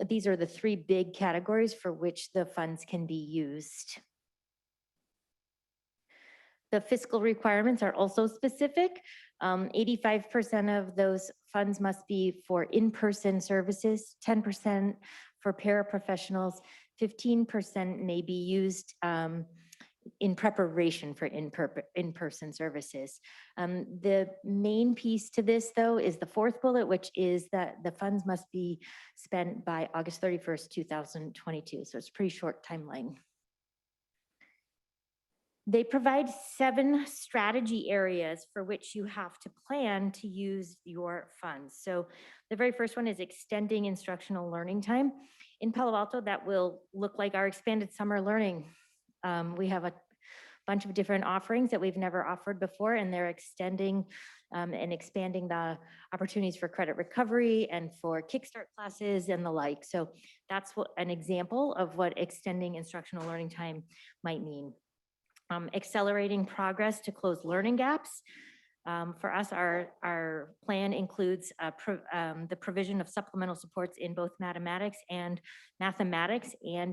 These are the 3 big categories for which the funds can be used. The fiscal requirements are also specific. 85% of those funds must be for in-person services, 10% for paraprofessionals, 15% may be used in preparation for in-person services. The main piece to this, though, is the 4th bullet, which is that the funds must be spent by August 31st, 2022. So it's a pretty short timeline. They provide 7 strategy areas for which you have to plan to use your funds. So the very first one is extending instructional learning time. In Palo Alto, that will look like our expanded summer learning. We have a bunch of different offerings that we've never offered before, and they're extending and expanding the opportunities for credit recovery and for Kickstart classes and the like. So that's an example of what extending instructional learning time might mean. Accelerating progress to close learning gaps. For us, our plan includes the provision of supplemental supports in both mathematics and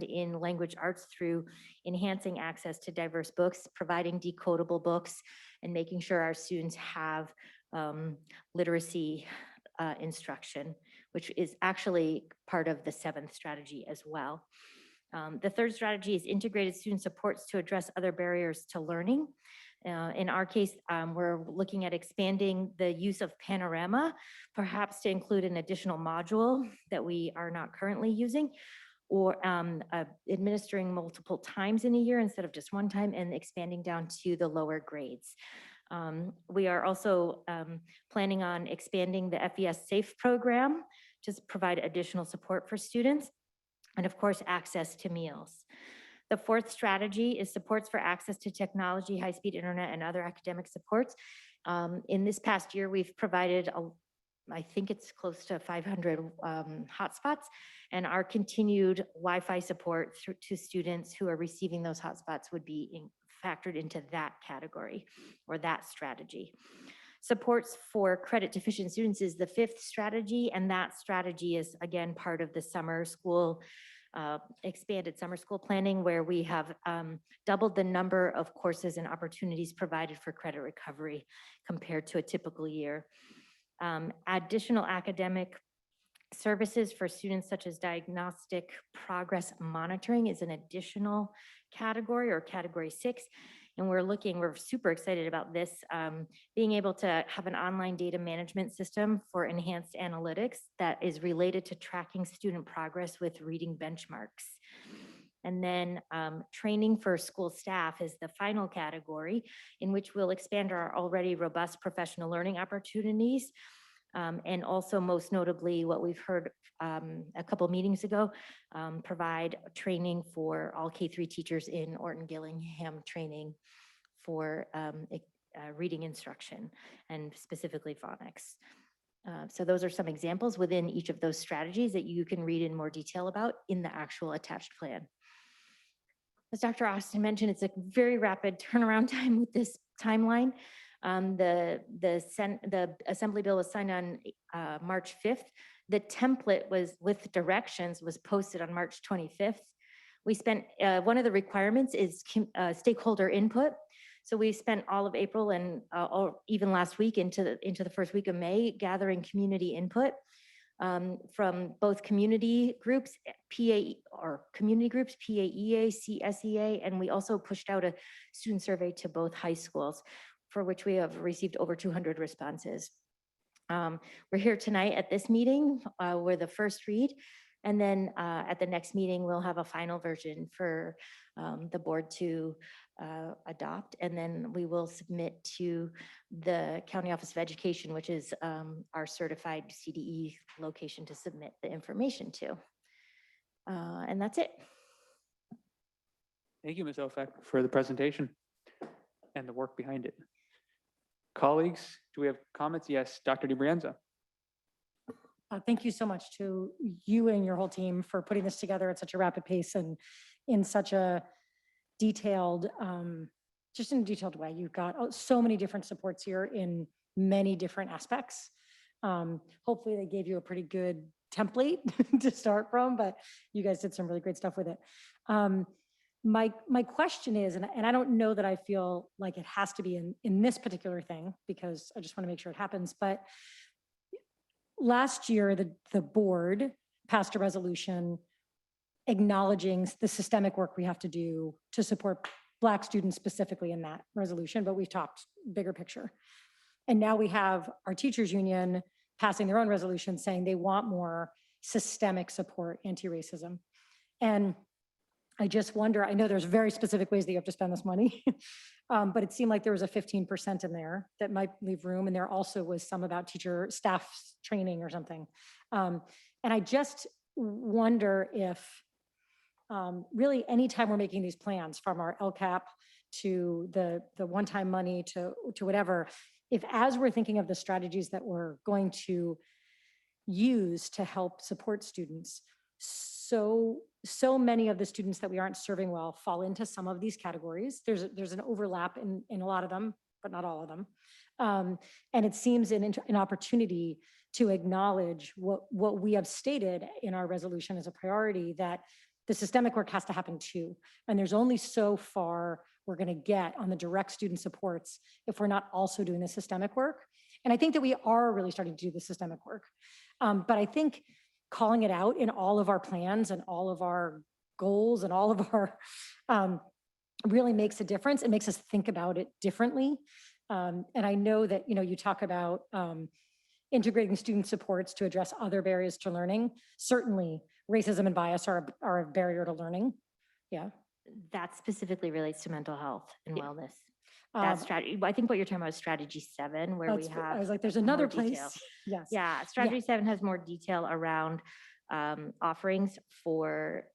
in language arts through enhancing access to diverse books, providing decodable books, and making sure our students have literacy instruction, which is actually part of the 7th strategy as well. The 3rd strategy is integrated student supports to address other barriers to learning. In our case, we're looking at expanding the use of Panorama, perhaps to include an additional module that we are not currently using, or administering multiple times in a year instead of just one time, and expanding down to the lower grades. We are also planning on expanding the FES SAFE program to provide additional support for students, and of course, access to meals. The 4th strategy is supports for access to technology, high-speed internet, and other academic supports. In this past year, we've provided I think it's close to 500 hotspots, and our continued Wi-Fi support to students who are receiving those hotspots would be factored into that category or that strategy. Supports for credit deficient students is the 5th strategy, and that strategy is again part of the summer school, expanded summer school planning, where we have doubled the number of courses and opportunities provided for credit recovery compared to a typical year. Additional academic services for students such as diagnostic progress monitoring is an additional category, or category 6. And we're super excited about this, being able to have an online data management system for enhanced analytics that is related to tracking student progress with reading benchmarks. And then training for school staff is the final category, in which we'll expand our already robust professional learning opportunities. And also, most notably, what we've heard a couple meetings ago, provide training for all K-3 teachers in Orton-Gillingham training for reading instruction, and specifically phonics. So those are some examples within each of those strategies that you can read in more detail about in the actual attached plan. As Dr. Austin mentioned, it's a very rapid turnaround time with this timeline. The Assembly bill was signed on March 5th. The template was with directions was posted on March 25th. We spent, one of the requirements is stakeholder input. So we spent all of April and even last week into the first week of May gathering community input from both community groups, PAEA, CSEA, and we also pushed out a student survey to both high schools, for which we have received over 200 responses. We're here tonight at this meeting with the first read, and then at the next meeting, we'll have a final version for the board to adopt, and then we will submit to the County Office of Education, which is our certified CDE location to submit the information to. And that's it. Thank you, Ms. Ofek, for the presentation and the work behind it. Colleagues, do we have comments? Yes, Dr. DiBrienza. Thank you so much to you and your whole team for putting this together at such a rapid pace and in such a detailed, just in a detailed way. You've got so many different supports here in many different aspects. Hopefully they gave you a pretty good template to start from, but you guys did some really great stuff with it. My question is, and I don't know that I feel like it has to be in this particular thing, because I just want to make sure it happens, but last year, the board passed a resolution acknowledging the systemic work we have to do to support Black students specifically in that resolution, but we've talked bigger picture. And now we have our teachers union passing their own resolution saying they want more systemic support, anti-racism. And I just wonder, I know there's very specific ways that you have to spend this money, but it seemed like there was a 15% in there that might leave room. And there also was some about teacher staff training or something. And I just wonder if really anytime we're making these plans, from our LCAP to the one-time money to whatever, if as we're thinking of the strategies that we're going to use to help support students, so many of the students that we aren't serving well fall into some of these categories. There's an overlap in a lot of them, but not all of them. And it seems an opportunity to acknowledge what we have stated in our resolution as a priority, that the systemic work has to happen too. And there's only so far we're going to get on the direct student supports if we're not also doing the systemic work. And I think that we are really starting to do the systemic work. But I think calling it out in all of our plans and all of our goals and all of our really makes a difference. It makes us think about it differently. And I know that, you talk about integrating student supports to address other barriers to learning. Certainly racism and bias are a barrier to learning. Yeah. That specifically relates to mental health and wellness. That strategy, I think what you're talking about is strategy 7, where we have. I was like, there's another place. Detail. Yes. Yeah, strategy 7 has more detail around offerings for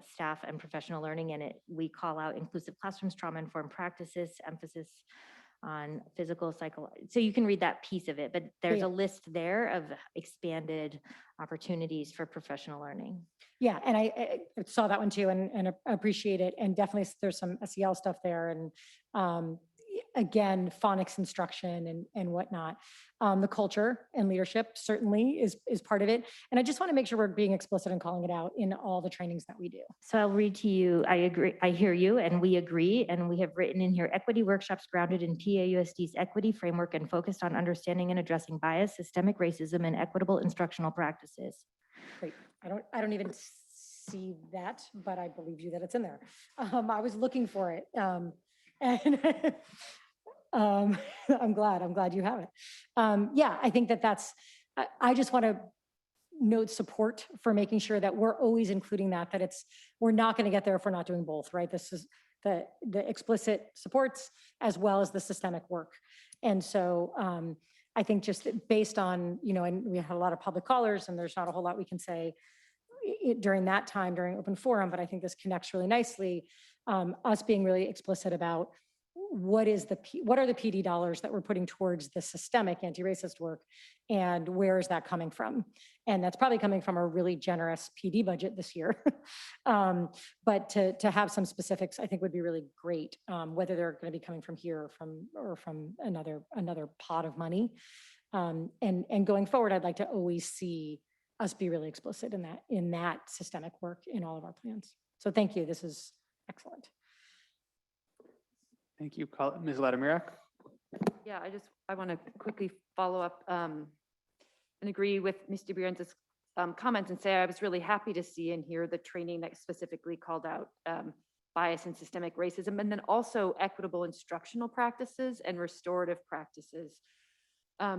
staff and professional learning, and we call out inclusive classrooms, trauma-informed practices, emphasis on physical, so you can read that piece of it, but there's Yeah. a list there of expanded opportunities for professional learning. Yeah, and I saw that one too and appreciate it. And definitely there's some SEL stuff there and again, phonics instruction and whatnot. The culture and leadership certainly is part of it. And I just want to make sure we're being explicit and calling it out in all the trainings that we do. So I'll read to you, I agree, I hear you, and we agree, and we have written in here, equity workshops grounded in PAUSD's equity framework and focused on understanding and addressing bias, systemic racism, and equitable instructional practices. Great. I don't even see that, but I believe you that it's in there. I was looking for it. And I'm glad you have it. Yeah, I think I just want to note support for making sure that we're always including that we're not going to get there if we're not doing both, right? This is the explicit supports as well as the systemic work. And so I think just based on, and we had a lot of public callers and there's not a whole lot we can say during that time, during open forum, but I think this connects really nicely. Us being really explicit about what are the PD dollars that we're putting towards the systemic anti-racist work and where is that coming from? And that's probably coming from a really generous PD budget this year. But to have some specifics, I think would be really great, whether they're going to be coming from here or from another pot of money. And going forward, I'd like to always see us be really explicit in that systemic work in all of our plans. So thank you. This is excellent. Thank you, Ms. Ladimirak. Yeah, I want to quickly follow up and agree with Mr. Bierenz's comments and say I was really happy to see and hear the training that specifically called out bias and systemic racism, and then also equitable instructional practices and restorative practices.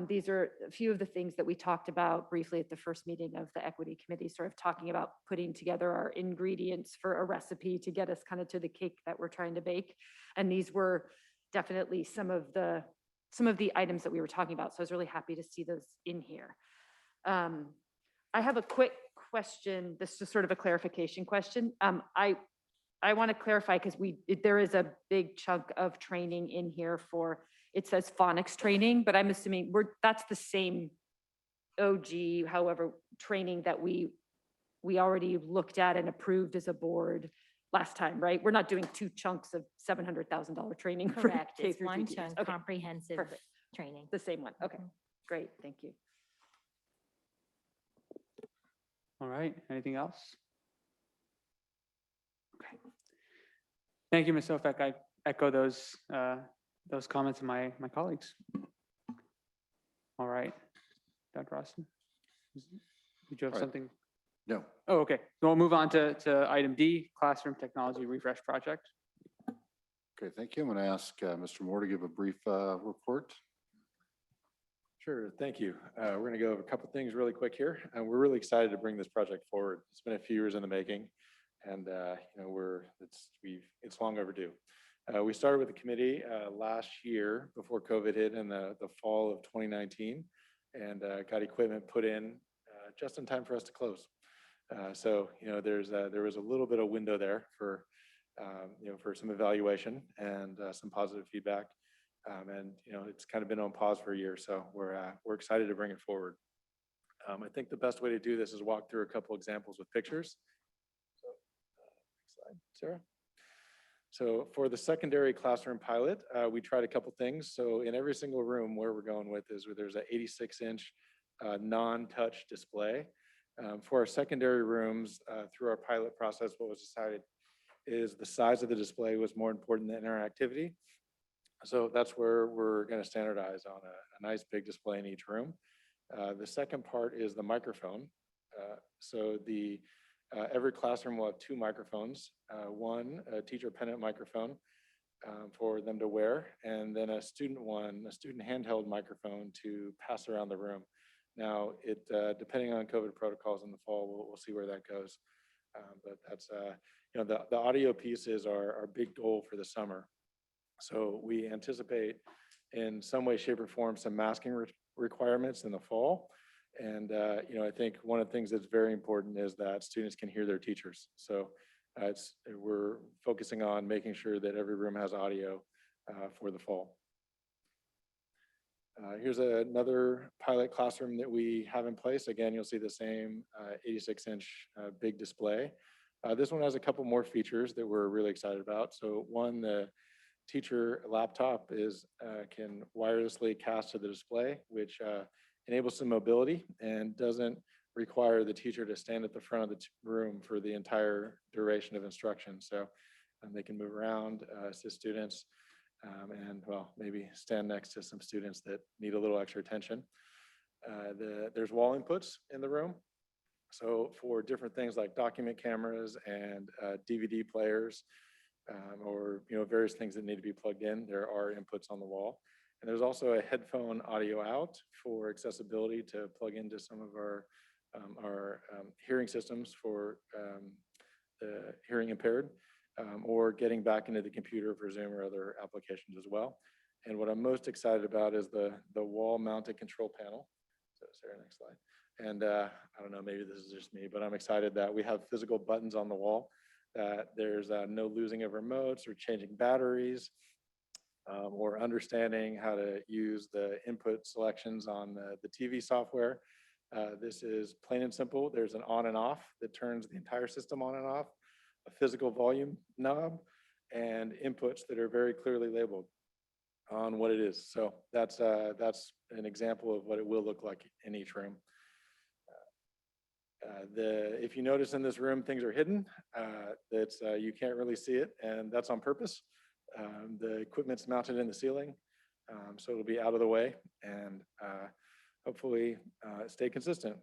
These are a few of the things that we talked about briefly at the first meeting of the equity committee, sort of talking about putting together our ingredients for a recipe to get us kind of to the cake that we're trying to bake. And these were definitely some of the items that we were talking about. So I was really happy to see those in here. I have a quick question. This is sort of a clarification question. I want to clarify because there is a big chunk of training in here for, it says phonics training, but I'm assuming that's the same OG, however, training that we already looked at and approved as a board last time, right? We're not doing two chunks of $700,000 training. Correct, for K it's through one three chunk, teachers. Okay, comprehensive perfect. training. The same one, okay, great, thank you. All right, anything else? Okay. Thank you, Ms. Sofek. I echo those comments of my colleagues. All right, Dr. Austin, did you have something? No. Oh, okay. So we'll move on to item D, classroom technology refresh project. Okay, thank you. I'm going to ask Mr. Moore to give a brief report. Sure, thank you. We're going to go over a couple things really quick here. We're really excited to bring this project forward. It's been a few years in the making, and it's long overdue. We started with the committee last year before COVID hit in the fall of 2019, and got equipment put in just in time for us to close. So there was a little bit of window there for for some evaluation and some positive feedback. And it's kind of been on pause for a year, so we're excited to bring it forward. I think the best way to do this is walk through a couple examples with pictures. So, next slide, Sarah. So for the secondary classroom pilot, we tried a couple things. So in every single room, where we're going with is where there's an 86-inch non-touch display. For our secondary rooms, through our pilot process, what was decided is the size of the display was more important than interactivity. So that's where we're going to standardize on a nice big display in each room. The second part is the microphone. So every classroom will have two microphones, one a teacher pendant microphone for them to wear, and then a student handheld microphone to pass around the room. Now, depending on COVID protocols in the fall, we'll see where that goes. But that's the audio piece is our big goal for the summer. So we anticipate in some way, shape, or form some masking requirements in the fall. And I think one of the things that's very important is that students can hear their teachers. So we're focusing on making sure that every room has audio for the fall. Here's another pilot classroom that we have in place. Again, you'll see the same 86-inch big display. This one has a couple more features that we're really excited about. So one, the teacher laptop can wirelessly cast to the display, which enables some mobility and doesn't require the teacher to stand at the front of the room for the entire duration of instruction. So they can move around, assist students, and well, maybe stand next to some students that need a little extra attention. There's wall inputs in the room. So for different things like document cameras and DVD players, or various things that need to be plugged in, there are inputs on the wall. And there's also a headphone audio out for accessibility to plug into some of our hearing systems for the hearing impaired, or getting back into the computer for Zoom or other applications as well. And what I'm most excited about is the wall mounted control panel. So Sarah, next slide. And I don't know, maybe this is just me, but I'm excited that we have physical buttons on the wall, that there's no losing of remotes or changing batteries, or understanding how to use the input selections on the TV software. This is plain and simple. There's an on and off that turns the entire system on and off, a physical volume knob, and inputs that are very clearly labeled on what it is. So that's an example of what it will look like in each room. If you notice in this room, things are hidden. You can't really see it, and that's on purpose. The equipment's mounted in the ceiling, so it'll be out of the way, and hopefully stay consistent.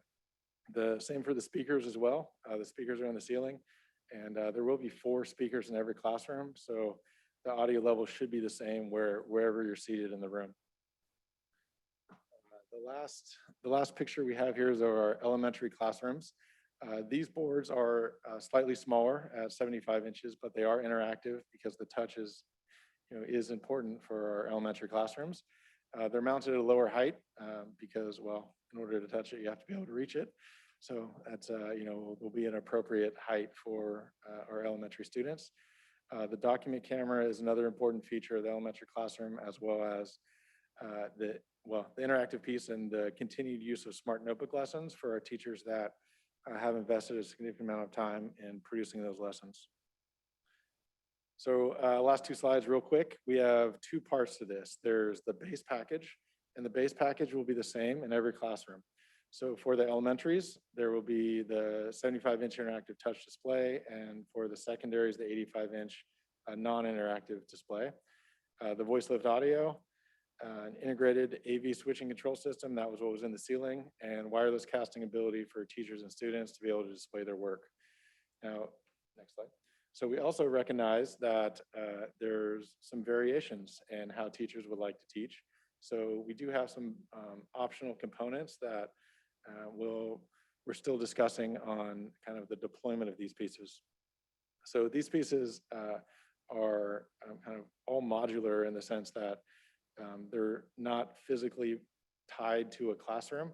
The same for the speakers as well. The speakers are in the ceiling, and there will be 4 speakers in every classroom, so the audio level should be the same wherever you're seated in the room. The last picture we have here is of our elementary classrooms. These boards are slightly smaller at 75 inches, but they are interactive because the touch is important for our elementary classrooms. They're mounted at a lower height because, well, in order to touch it, you have to be able to reach it. So that's, will be an appropriate height for our elementary students. The document camera is another important feature of the elementary classroom, as well as the interactive piece and the continued use of smart notebook lessons for our teachers that have invested a significant amount of time in producing those lessons. So last 2 slides real quick. We have 2 parts to this. There's the base package, and the base package will be the same in every classroom. So for the elementaries, there will be the 75-inch interactive touch display, and for the secondaries, the 85-inch non-interactive display. The voice lift audio, an integrated AV switching control system, that was what was in the ceiling, and wireless casting ability for teachers and students to be able to display their work. Now, next slide. So we also recognize that there's some variations in how teachers would like to teach. So we do have some optional components that we're still discussing on kind of the deployment of these pieces. So these pieces are kind of all modular in the sense that they're not physically tied to a classroom.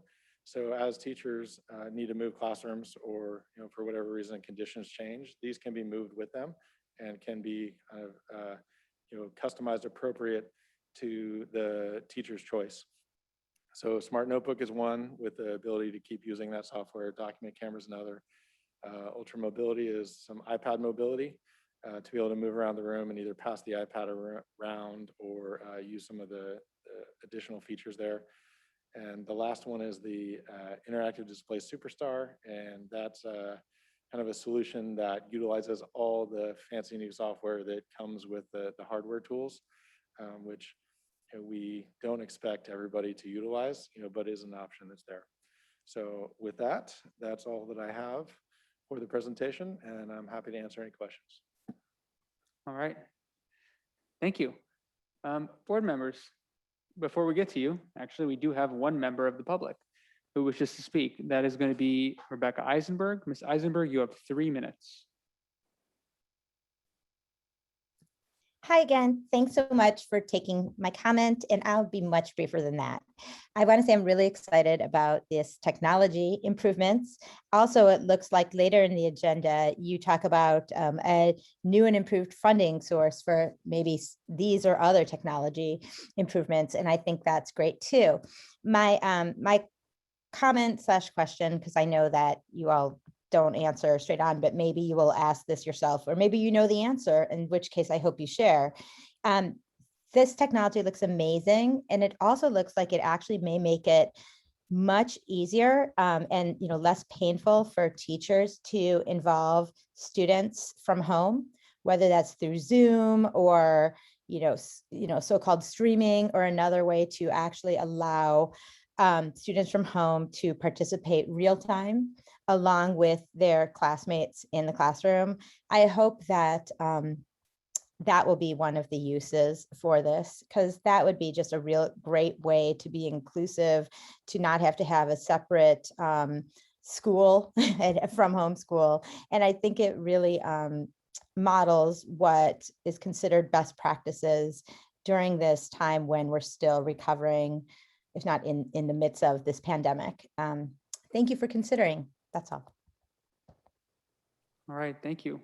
So as teachers need to move classrooms, or for whatever reason conditions change, these can be moved with them and can be kind of customized appropriate to the teacher's choice. So Smart Notebook is one, with the ability to keep using that software. Document camera is another. Ultra Mobility is some iPad mobility to be able to move around the room and either pass the iPad around or use some of the additional features there. And the last one is the Interactive Display Superstar, and that's kind of a solution that utilizes all the fancy new software that comes with the hardware tools, which we don't expect everybody to utilize, but is an option that's there. So with that, that's all that I have for the presentation, and I'm happy to answer any questions. All right. Thank you. Board members, before we get to you, actually, we do have one member of the public who wishes to speak. That is going to be Rebecca Eisenberg. Ms. Eisenberg, you have 3 minutes. Hi again. Thanks so much for taking my comment, and I'll be much briefer than that. I want to say I'm really excited about this technology improvements. Also, it looks like later in the agenda, you talk about a new and improved funding source for maybe these or other technology improvements, and I think that's great too. My comment / question, because I know that you all don't answer straight on, but maybe you will ask this yourself, or maybe you know the answer, in which case I hope you share. This technology looks amazing, and it also looks like it actually may make it much easier and less painful for teachers to involve students from home, whether that's through Zoom or so-called streaming, or another way to actually allow students from home to participate real time along with their classmates in the classroom. I hope that that will be one of the uses for this, because that would be just a real great way to be inclusive, to not have to have a separate school from home school. And I think it really models what is considered best practices during this time when we're still recovering, if not in the midst of this pandemic. Thank you for considering. That's all. All right, thank you.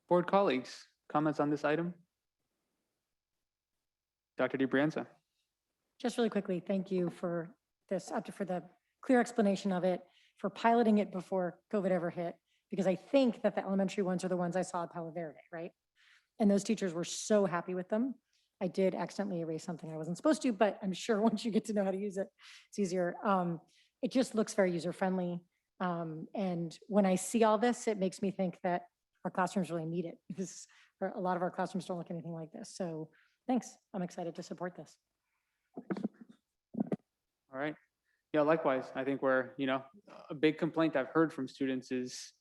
Board colleagues, comments on this item? Dr. DiBrienza. Just really quickly, thank you for this, for the clear explanation of it, for piloting it before COVID ever hit, because I think that the elementary ones are the ones I saw at Palo Verde, right? And those teachers were so happy with them. I did accidentally erase something I wasn't supposed to, but I'm sure once you get to know how to use it, it's easier. It just looks very user-friendly. And when I see all this, it makes me think that our classrooms really need it, because a lot of our classrooms don't look anything like this. So thanks. I'm excited to support this. All right. Yeah, likewise. I think a big complaint I've heard from students is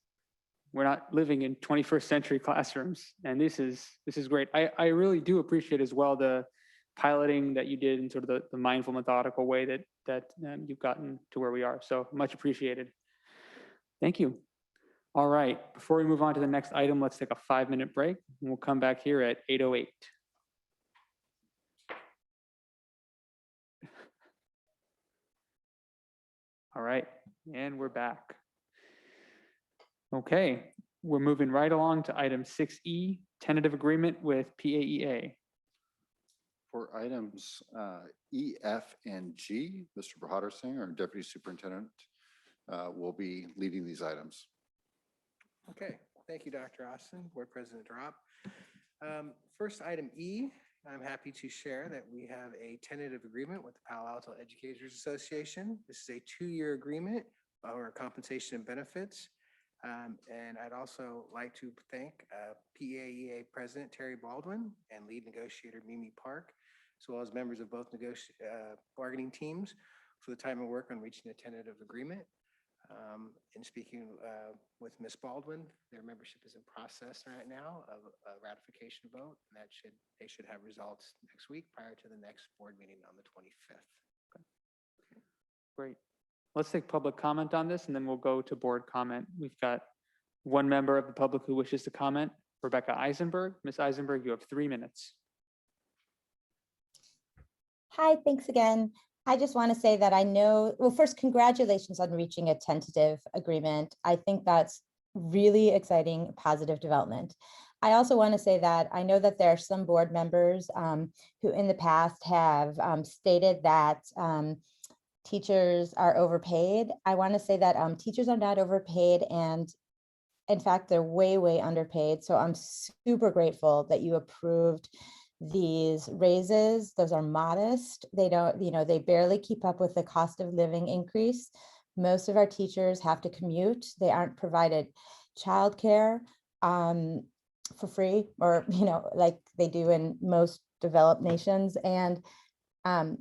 we're not living in 21st century classrooms. And this is great. I really do appreciate as well the piloting that you did in sort of the mindful, methodical way that you've gotten to where we are. So much appreciated. Thank you. All right, before we move on to the next item, let's take a 5-minute break, and we'll come back here at 8:08. All right, and we're back. Okay, we're moving right along to item 6E, tentative agreement with PAEA. For items E, F, and G, Mr. Bahadur Singh, our Deputy Superintendent, will be leading these items. Okay, thank you, Dr. Austin, Board President Drop. First item E, I'm happy to share that we have a tentative agreement with the Palo Alto Educators Association. This is a 2-year agreement for compensation and benefits. And I'd also like to thank PAEA President Terry Baldwin and lead negotiator Mimi Park, as well as members of both bargaining teams, for the time and work on reaching a tentative agreement. In speaking with Ms. Baldwin, their membership is in process right now of a ratification vote, and they should have results next week prior to the next board meeting on the 25th. Okay. Great. Let's take public comment on this, and then we'll go to board comment. We've got one member of the public who wishes to comment, Rebecca Eisenberg. Ms. Eisenberg, you have 3 minutes. Hi, thanks again. I just want to say that I know, well, first, congratulations on reaching a tentative agreement. I think that's really exciting, positive development. I also want to say that I know that there are some board members who in the past have stated that teachers are overpaid. I want to say that teachers are not overpaid, and in fact, they're way, way underpaid. So I'm super grateful that you approved these raises. Those are modest. They don't, they barely keep up with the cost of living increase. Most of our teachers have to commute. They aren't provided childcare for free, or, like they do in most developed nations. And I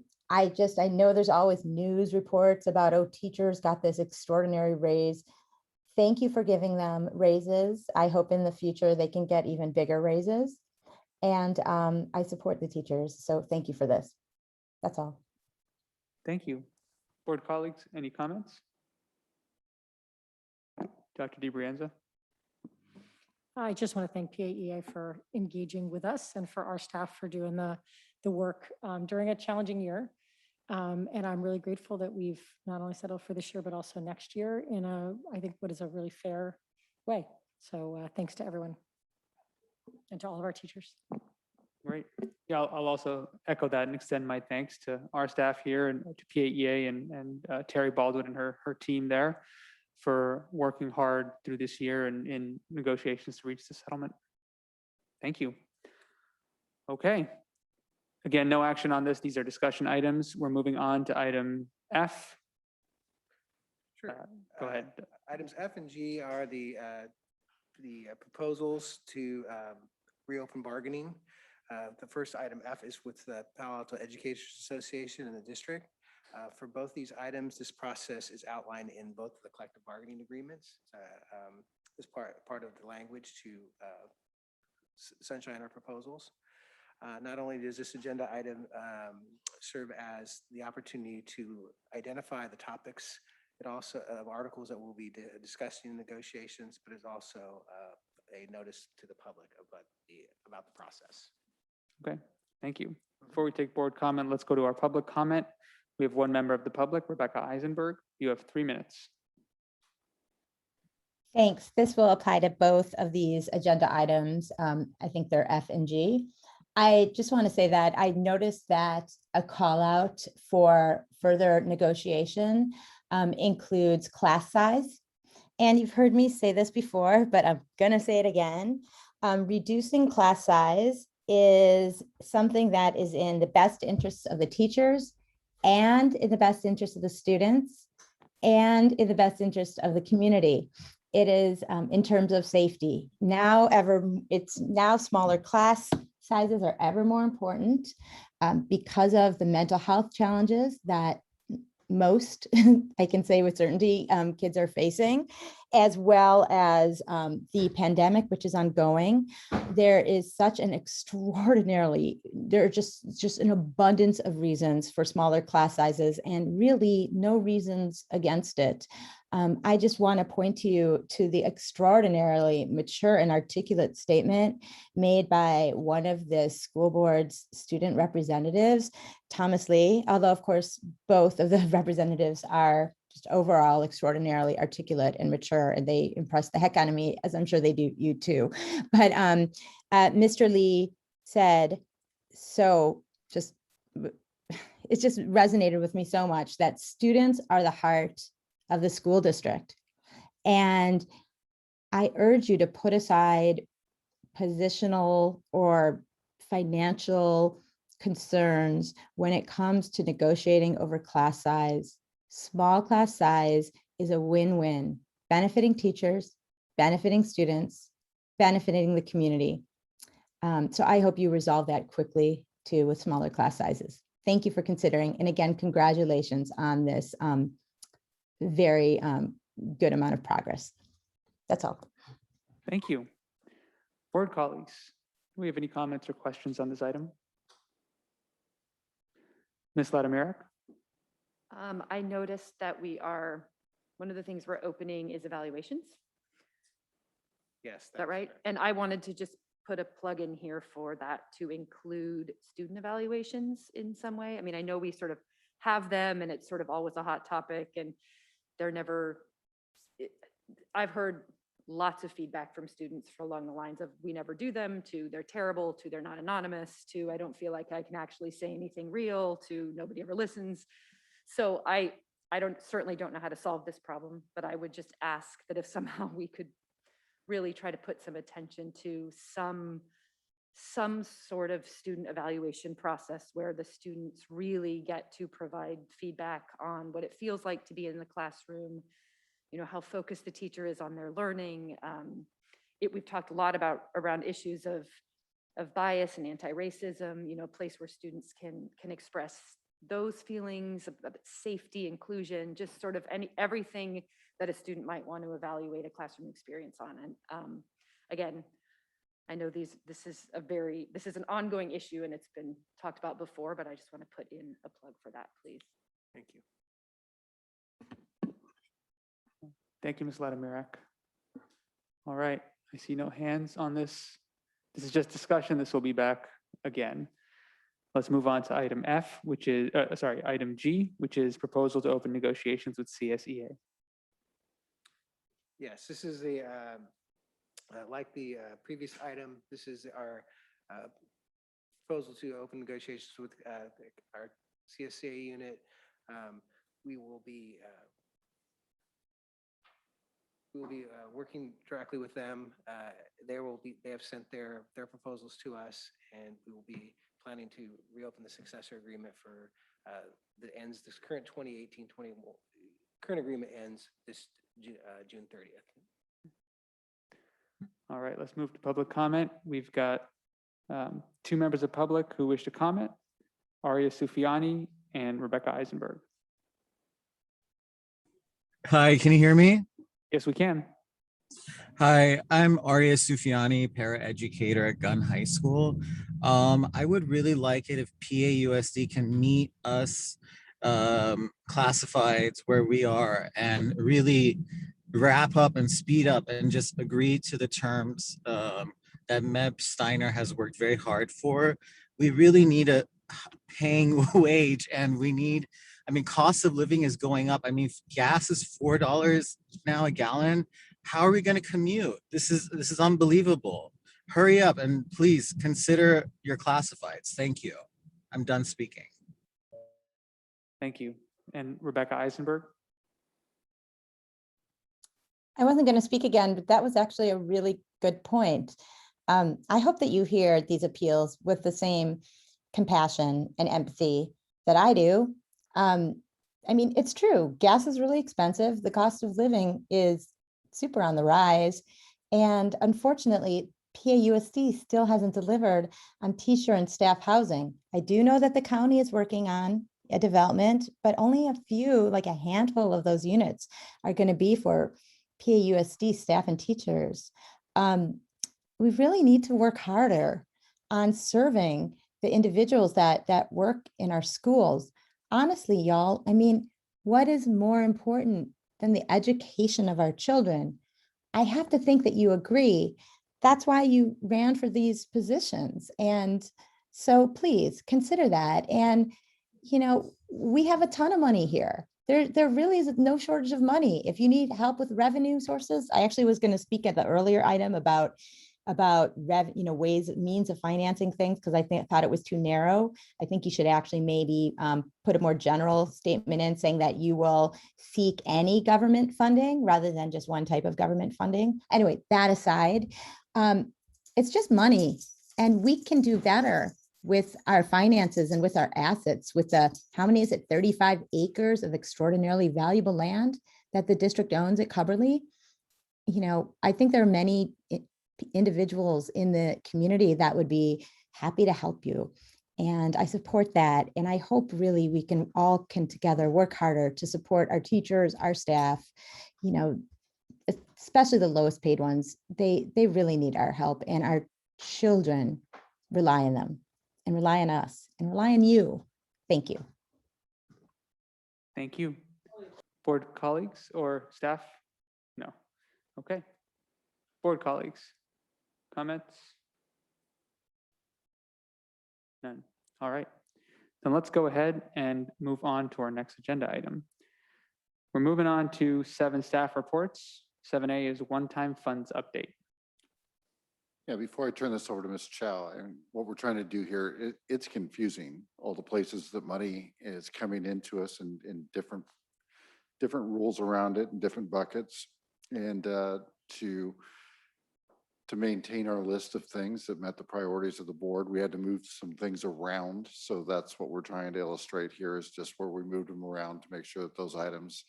know there's always news reports about, oh, teachers got this extraordinary raise. Thank you for giving them raises. I hope in the future they can get even bigger raises. And I support the teachers. So thank you for this. That's all. Thank you. Board colleagues, any comments? Dr. DiBrienza. I just want to thank PAEA for engaging with us and for our staff for doing the work during a challenging year. And I'm really grateful that we've not only settled for this year, but also next year in I think what is a really fair way. So thanks to everyone and to all of our teachers. Great. Yeah, I'll also echo that and extend my thanks to our staff here and to PAEA and Terry Baldwin and her team there for working hard through this year and in negotiations to reach the settlement. Thank you. Okay. Again, no action on this. These are discussion items. We're moving on to item F. Sure. Go ahead. Items F and G are the proposals to reopen bargaining. The first item F is with the Palo Alto Educators Association and the district. For both these items, this process is outlined in both of the collective bargaining agreements. As part of the language to sunshine our proposals. Not only does this agenda item serve as the opportunity to identify the topics of articles that we'll be discussing in negotiations, but it's also a notice to the public about the process. Okay, thank you. Before we take board comment, let's go to our public comment. We have one member of the public, Rebecca Eisenberg. You have 3 minutes. Thanks. This will apply to both of these agenda items. I think they're F and G. I just want to say that I noticed that a call out for further negotiation includes class size. And you've heard me say this before, but I'm going to say it again. Reducing class size is something that is in the best interests of the teachers and in the best interest of the students and in the best interest of the community. It is in terms of safety. It's now smaller class sizes are ever more important because of the mental health challenges that most, I can say with certainty, kids are facing, as well as the pandemic, which is ongoing. There is such an there are just an abundance of reasons for smaller class sizes and really no reasons against it. I just want to point you to the extraordinarily mature and articulate statement made by one of the school board's student representatives, Thomas Lee, although of course, both of the representatives are just overall extraordinarily articulate and mature, and they impress the heck out of me, as I'm sure they do you too. But Mr. Lee said, it just resonated with me so much that students are the heart of the school district. And I urge you to put aside positional or financial concerns when it comes to negotiating over class size. Small class size is a win-win, benefiting teachers, benefiting students, benefiting the community. So I hope you resolve that quickly too with smaller class sizes. Thank you for considering. And again, congratulations on this very good amount of progress. That's all. Thank you. Board colleagues, do we have any comments or questions on this item? Ms. Latimirak? I noticed that one of the things we're opening is evaluations. Yes. Is that right? And I wanted to just put a plug in here for that to include student evaluations in some way. I mean, I know we sort of have them and it's sort of always a hot topic and I've heard lots of feedback from students along the lines of we never do them, to they're terrible, to they're not anonymous, to I don't feel like I can actually say anything real, to nobody ever listens. So I certainly don't know how to solve this problem, but I would just ask that if somehow we could really try to put some attention to some sort of student evaluation process where the students really get to provide feedback on what it feels like to be in the classroom, how focused the teacher is on their learning. We've talked a lot around issues of bias and anti-racism, a place where students can express those feelings of safety, inclusion, just sort of everything that a student might want to evaluate a classroom experience on. And again, I know this is an ongoing issue and it's been talked about before, but I just want to put in a plug for that, please. Thank you. Thank you, Ms. Latimirak. All right, I see no hands on this. This is just discussion. This will be back again. Let's move on to item F, which is, item G, which is proposal to open negotiations with CSEA. Yes, this is the, like the previous item, this is our proposal to open negotiations with our CSCA unit. We will be working directly with them. They have sent their proposals to us, and we will be planning to reopen the successor agreement for that ends this current 2018-20 current agreement ends this June 30th. All right, let's move to public comment. We've got two members of public who wish to comment, Aria Sufiani and Rebecca Eisenberg. Hi, can you hear me? Yes, we can. Hi, I'm Aria Sufiani, paraeducator at Gunn High School. I would really like it if PAUSD can meet us classifieds where we are and really wrap up and speed up and just agree to the terms that Meb Steiner has worked very hard for. We really need a paying wage, and we need, I mean, cost of living is going up. I mean, gas is $4 now a gallon. How are we going to commute? This is unbelievable. Hurry up and please consider your classifieds. Thank you. I'm done speaking. Thank you. And Rebecca Eisenberg? I wasn't going to speak again, but that was actually a really good point. I hope that you hear these appeals with the same compassion and empathy that I do. I mean, it's true. Gas is really expensive. The cost of living is super on the rise. And unfortunately, PAUSD still hasn't delivered on teacher and staff housing. I do know that the county is working on a development, but only a few, like a handful of those units are going to be for PAUSD staff and teachers. We really need to work harder on serving the individuals that work in our schools. Honestly, y'all, I mean, what is more important than the education of our children? I have to think that you agree. That's why you ran for these positions. And so please consider that. And, you know, we have a ton of money here. There really is no shortage of money. If you need help with revenue sources, I actually was going to speak at the earlier item about ways, means of financing things, because I thought it was too narrow. I think you should actually maybe put a more general statement in saying that you will seek any government funding rather than just one type of government funding. Anyway, that aside, it's just money, and we can do better with our finances and with our assets, with the, how many is it, 35 acres of extraordinarily valuable land that the district owns at Cubberley. You know, I think there are many individuals in the community that would be happy to help you. And I support that. And I hope really we can all together work harder to support our teachers, our staff, you know, especially the lowest paid ones. They really need our help, and our children rely on them and rely on us and rely on you. Thank you. Thank you. Board colleagues or staff? No. Okay. Board colleagues, comments? None. All right. Then let's go ahead and move on to our next agenda item. We're moving on to 7 staff reports. 7A is one-time funds update. Yeah, before I turn this over to Ms. Chow, and what we're trying to do here, it's confusing, all the places that money is coming into us in different rules around it and different buckets. And to maintain our list of things that met the priorities of the board, we had to move some things around. So that's what we're trying to illustrate here, is just where we moved them around to make sure that those items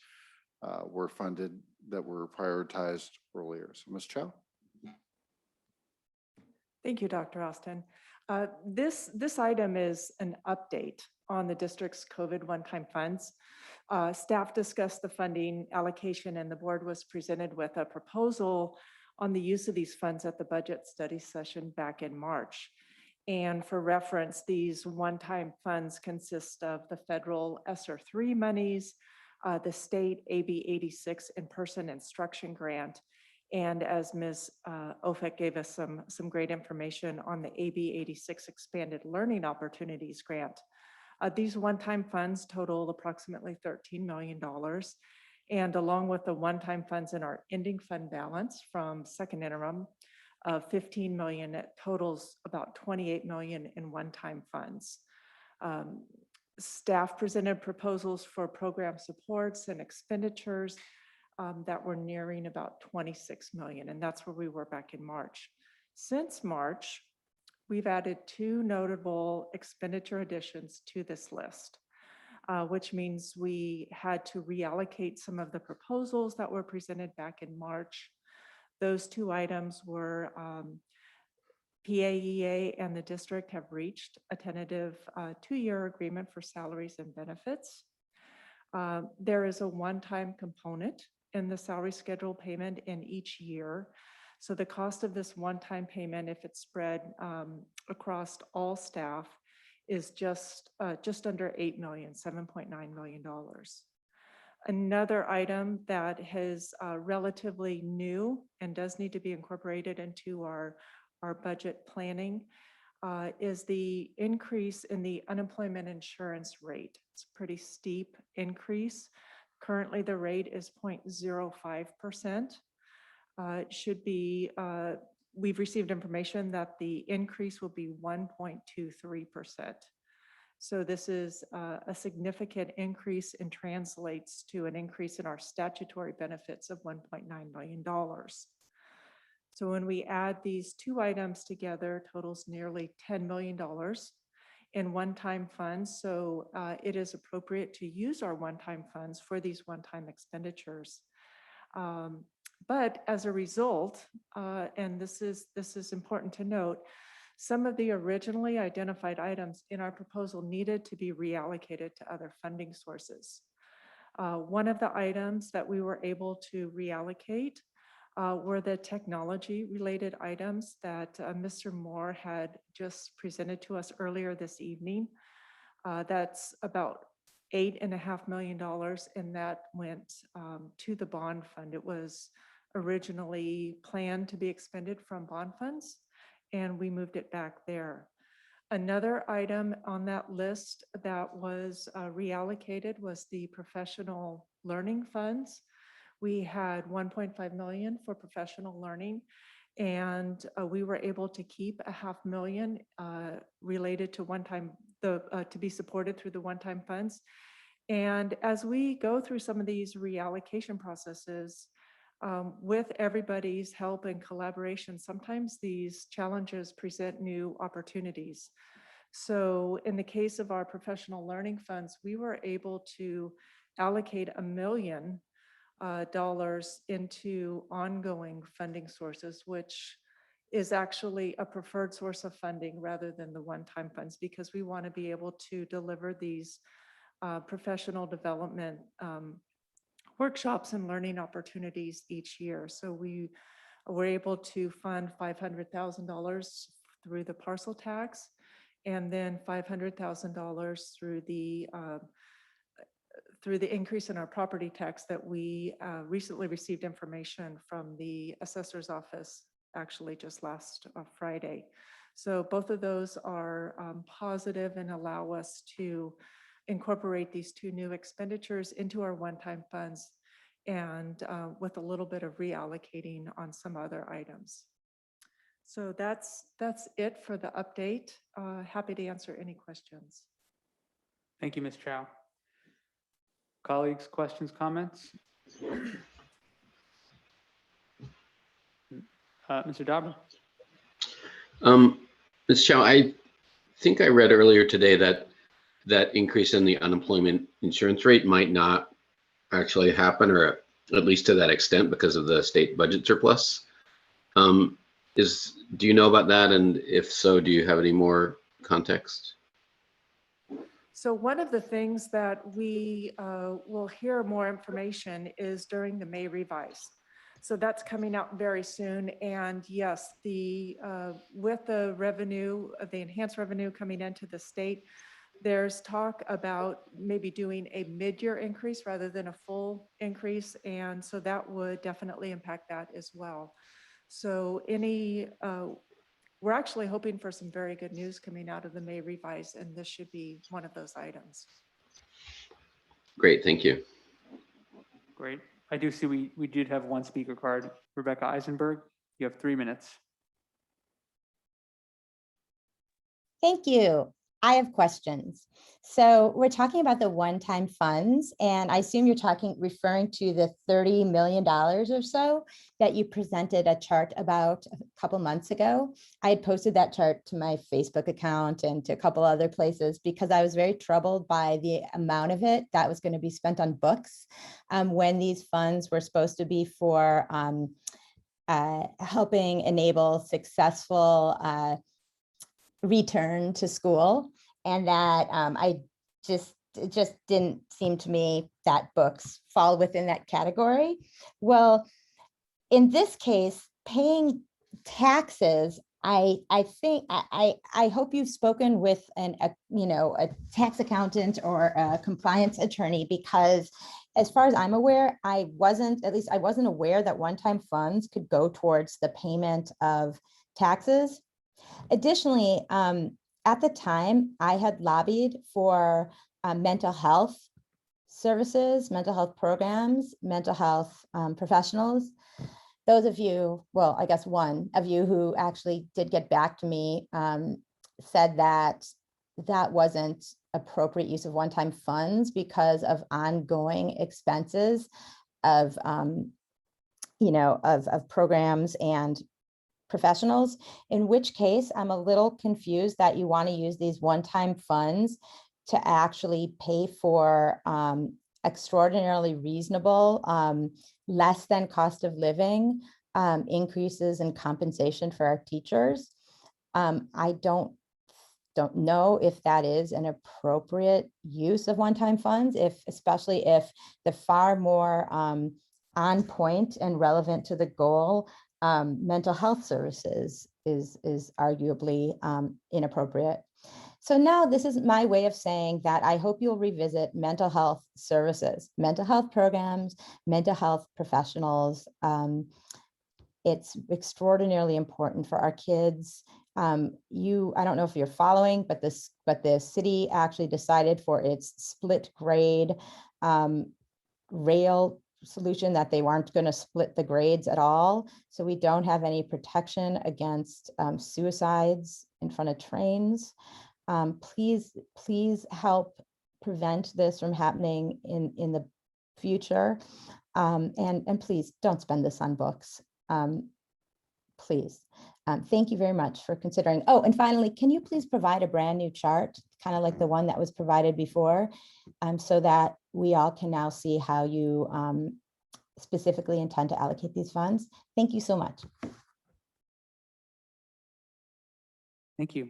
were funded, that were prioritized earlier. So Ms. Chow. Thank you, Dr. Austin. This item is an update on the district's COVID one-time funds. Staff discussed the funding allocation, and the board was presented with a proposal on the use of these funds at the budget study session back in March. And for reference, these one-time funds consist of the federal ESSER 3 monies, the state AB 86 in-person instruction grant, And as Ms. Ofek gave us some great information on the AB 86 Expanded Learning Opportunities Grant. These one-time funds total approximately $13 million. And along with the one-time funds in our ending fund balance from second interim of 15 million, it totals about 28 million in one-time funds. Staff presented proposals for program supports and expenditures that were nearing about 26 million, and that's where we were back in March. Since March, we've added 2 notable expenditure additions to this list, which means we had to reallocate some of the proposals that were presented back in March. Those 2 items were PAEA and the district have reached a tentative 2-year agreement for salaries and benefits. There is a one-time component in the salary schedule payment in each year. So the cost of this one-time payment, if it's spread across all staff, is just under 8 million, $7.9 million. Another item that is relatively new and does need to be incorporated into our budget planning is the increase in the unemployment insurance rate. It's a pretty steep increase. Currently, the rate is 0.05%. It should be, we've received information that the increase will be 1.23%. So this is a significant increase and translates to an increase in our statutory benefits of $1.9 million. So when we add these 2 items together, totals nearly $10 million in one-time funds. So it is appropriate to use our one-time funds for these one-time expenditures. But as a result, and this is important to note, some of the originally identified items in our proposal needed to be reallocated to other funding sources. One of the items that we were able to reallocate were the technology-related items that Mr. Moore had just presented to us earlier this evening. That's about $8.5 million, and that went to the bond fund. It was originally planned to be expended from bond funds, and we moved it back there. Another item on that list that was reallocated was the professional learning funds. We had 1.5 million for professional learning, and we were able to keep $500,000 related to one-time, to be supported through the one-time funds. And as we go through some of these reallocation processes, with everybody's help and collaboration, sometimes these challenges present new opportunities. So in the case of our professional learning funds, we were able to allocate $1 million into ongoing funding sources, which is actually a preferred source of funding rather than the one-time funds, because we want to be able to deliver these professional development workshops and learning opportunities each year. So we were able to fund $500,000 through the parcel tax, and then $500,000 through the increase in our property tax that we recently received information from the assessor's office, actually just last Friday. So both of those are positive and allow us to incorporate these 2 new expenditures into our one-time funds, and with a little bit of reallocating on some other items. So that's it for the update. Happy to answer any questions. Thank you, Ms. Chow. Colleagues, questions, comments? Mr. Dauber. Ms. Chow, I think I read earlier today that increase in the unemployment insurance rate might not actually happen, or at least to that extent, because of the state budget surplus. Do you know about that? And if so, do you have any more context? So one of the things that we will hear more information is during the May revise. So that's coming out very soon. And yes, with the revenue, the enhanced revenue coming into the state, there's talk about maybe doing a mid-year increase rather than a full increase. And so that would definitely impact that as well. So we're actually hoping for some very good news coming out of the May revise, and this should be one of those items. Great, thank you. Great. I do see we did have one speaker card. Rebecca Eisenberg, you have 3 minutes. Thank you. I have questions. So we're talking about the one-time funds, and I assume you're referring to the $30 million or so that you presented a chart about a couple months ago. I had posted that chart to my Facebook account and to a couple other places because I was very troubled by the amount of it that was going to be spent on books when these funds were supposed to be for helping enable successful return to school, and that it just didn't seem to me that books fall within that category. Well, in this case, paying taxes, I hope you've spoken with a tax accountant or a compliance attorney, because as far as I'm aware, I wasn't aware that one-time funds could go towards the payment of taxes. Additionally, at the time, I had lobbied for mental health services, mental health programs, mental health professionals. Those of you, well, I guess one of you who actually did get back to me said that that wasn't appropriate use of one-time funds because of ongoing expenses of programs and professionals, in which case I'm a little confused that you want to use these one-time funds to actually pay for extraordinarily reasonable, less than cost of living increases in compensation for our teachers. I don't know if that is an appropriate use of one-time funds, especially if the far more on point and relevant to the goal mental health services is arguably inappropriate. So now this is my way of saying that I hope you'll revisit mental health services, mental health programs, mental health professionals. It's extraordinarily important for our kids. I don't know if you're following, but the city actually decided for its split grade rail solution that they weren't going to split the grades at all. So we don't have any protection against suicides in front of trains. Please help prevent this from happening in the future. And please don't spend this on books. Please. Thank you very much for considering. Oh, and finally, can you please provide a brand new chart, kind of like the one that was provided before, so that we all can now see how you specifically intend to allocate these funds? Thank you so much. Thank you.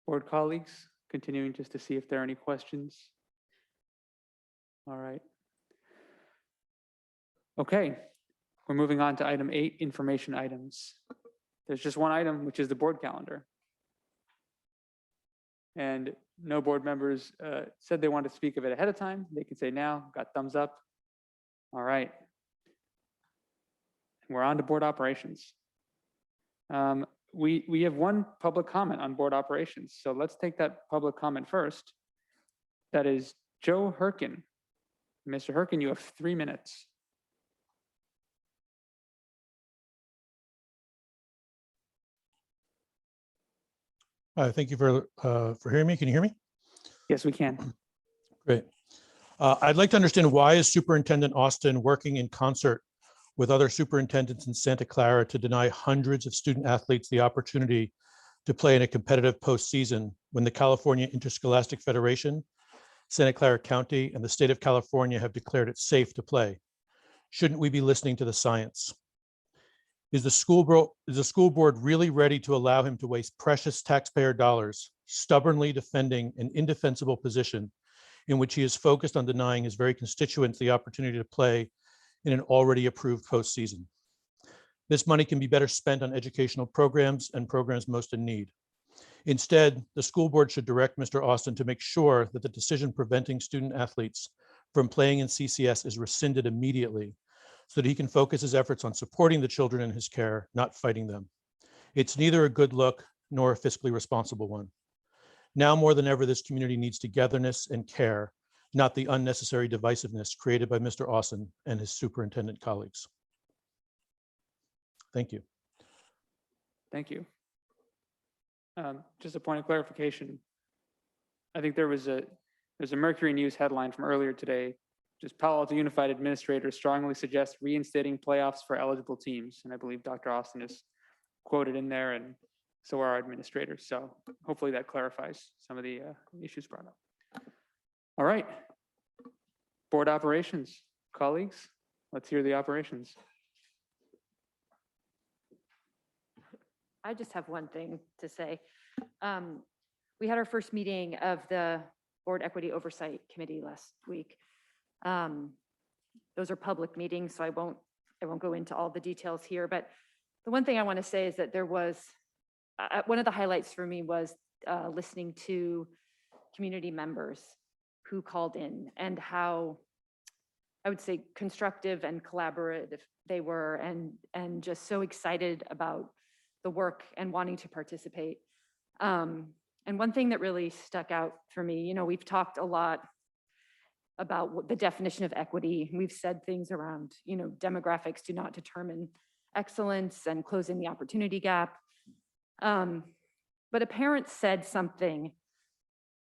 Board colleagues, continuing just to see if there are any questions. All right. Okay, we're moving on to item 8, information items. There's just one item, which is the board calendar. And no board members said they wanted to speak of it ahead of time. They can say now, got thumbs up. All right. We're on to board operations. We have one public comment on board operations. So let's take that public comment first. That is Joe Herkin. Mr. Herkin, you have 3 minutes. Thank you for hearing me. Can you hear me? Yes, we can. Great. I'd like to understand, why is Superintendent Austin working in concert with other superintendents in Santa Clara to deny hundreds of student athletes the opportunity to play in a competitive postseason when the California Interscholastic Federation, Santa Clara County, and the state of California have declared it safe to play? Shouldn't we be listening to the science? Is the school board really ready to allow him to waste precious taxpayer dollars, stubbornly defending an indefensible position in which he is focused on denying his very constituents the opportunity to play in an already approved postseason? This money can be better spent on educational programs and programs most in need. Instead, the school board should direct Mr. Austin to make sure that the decision preventing student athletes from playing in CCS is rescinded immediately so that he can focus his efforts on supporting the children in his care, not fighting them. It's neither a good look nor a fiscally responsible one. Now more than ever, this community needs togetherness and care, not the unnecessary divisiveness created by Mr. Austin and his superintendent colleagues. Thank you. Thank you. Just a point of clarification. I think there's a Mercury News headline from earlier today. Just Palo Alto Unified administrators strongly suggest reinstating playoffs for eligible teams. And I believe Dr. Austin is quoted in there, and so are our administrators. So hopefully that clarifies some of the issues brought up. All right. Board operations, colleagues, let's hear the operations. I just have one thing to say. We had our first meeting of the Board Equity Oversight Committee last week. Those are public meetings, so I won't go into all the details here, but the one thing I want to say is that there was, one of the highlights for me was listening to community members who called in and how, I would say, constructive and collaborative they were, and just so excited about the work and wanting to participate. And one thing that really stuck out for me, we've talked a lot about what the definition of equity. We've said things around, demographics do not determine excellence and closing the opportunity gap. But a parent said something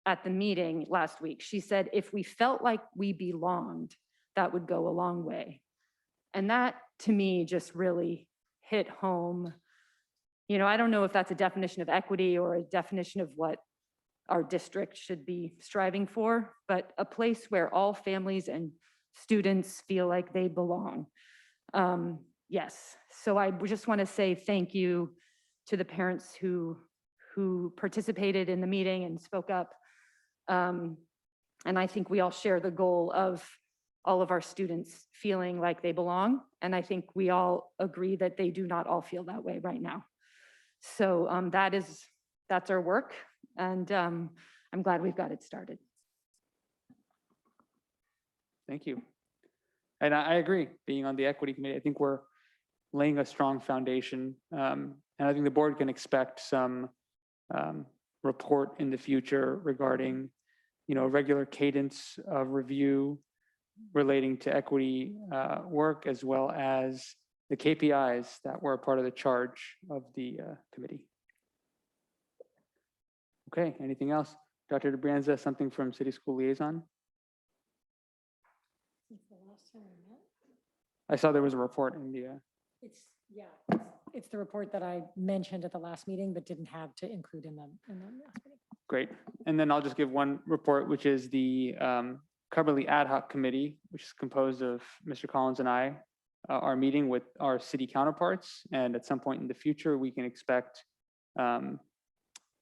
at the meeting last week. She said, if we felt like we belonged, that would go a long way. And that to me just really hit home. I don't know if that's a definition of equity or a definition of what our district should be striving for, but a place where all families and students feel like they belong. Yes, so I just want to say thank you to the parents who participated in the meeting and spoke up. And I think we all share the goal of all of our students feeling like they belong. And I think we all agree that they do not all feel that way right now. So that's our work, and I'm glad we've got it started. Thank you. And I agree, being on the equity committee, I think we're laying a strong foundation. And I think the board can expect some report in the future regarding, a regular cadence of review relating to equity work, as well as the KPIs that were a part of the charge of the committee. Okay, anything else? Dr. DeBranza, something from City School Liaison? I saw there was a report in the. It's the report that I mentioned at the last meeting, but didn't have to include in the last meeting. Great. And then I'll just give one report, which is the Cumberly Ad Hoc Committee, which is composed of Mr. Collins and I, are meeting with our city counterparts. And at some point in the future, we can expect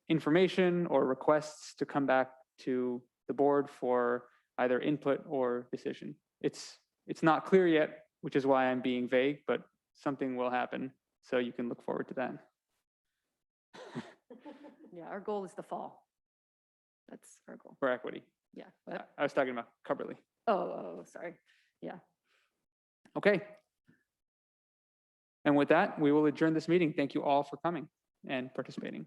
information or requests to come back to the board for either input or decision. It's not clear yet, which is why I'm being vague, but something will happen. So you can look forward to that. Yeah, our goal is the fall. That's our goal. For equity. Yeah. I was talking about Cumberly. Oh, sorry. Yeah. Okay. And with that, we will adjourn this meeting. Thank you all for coming and participating.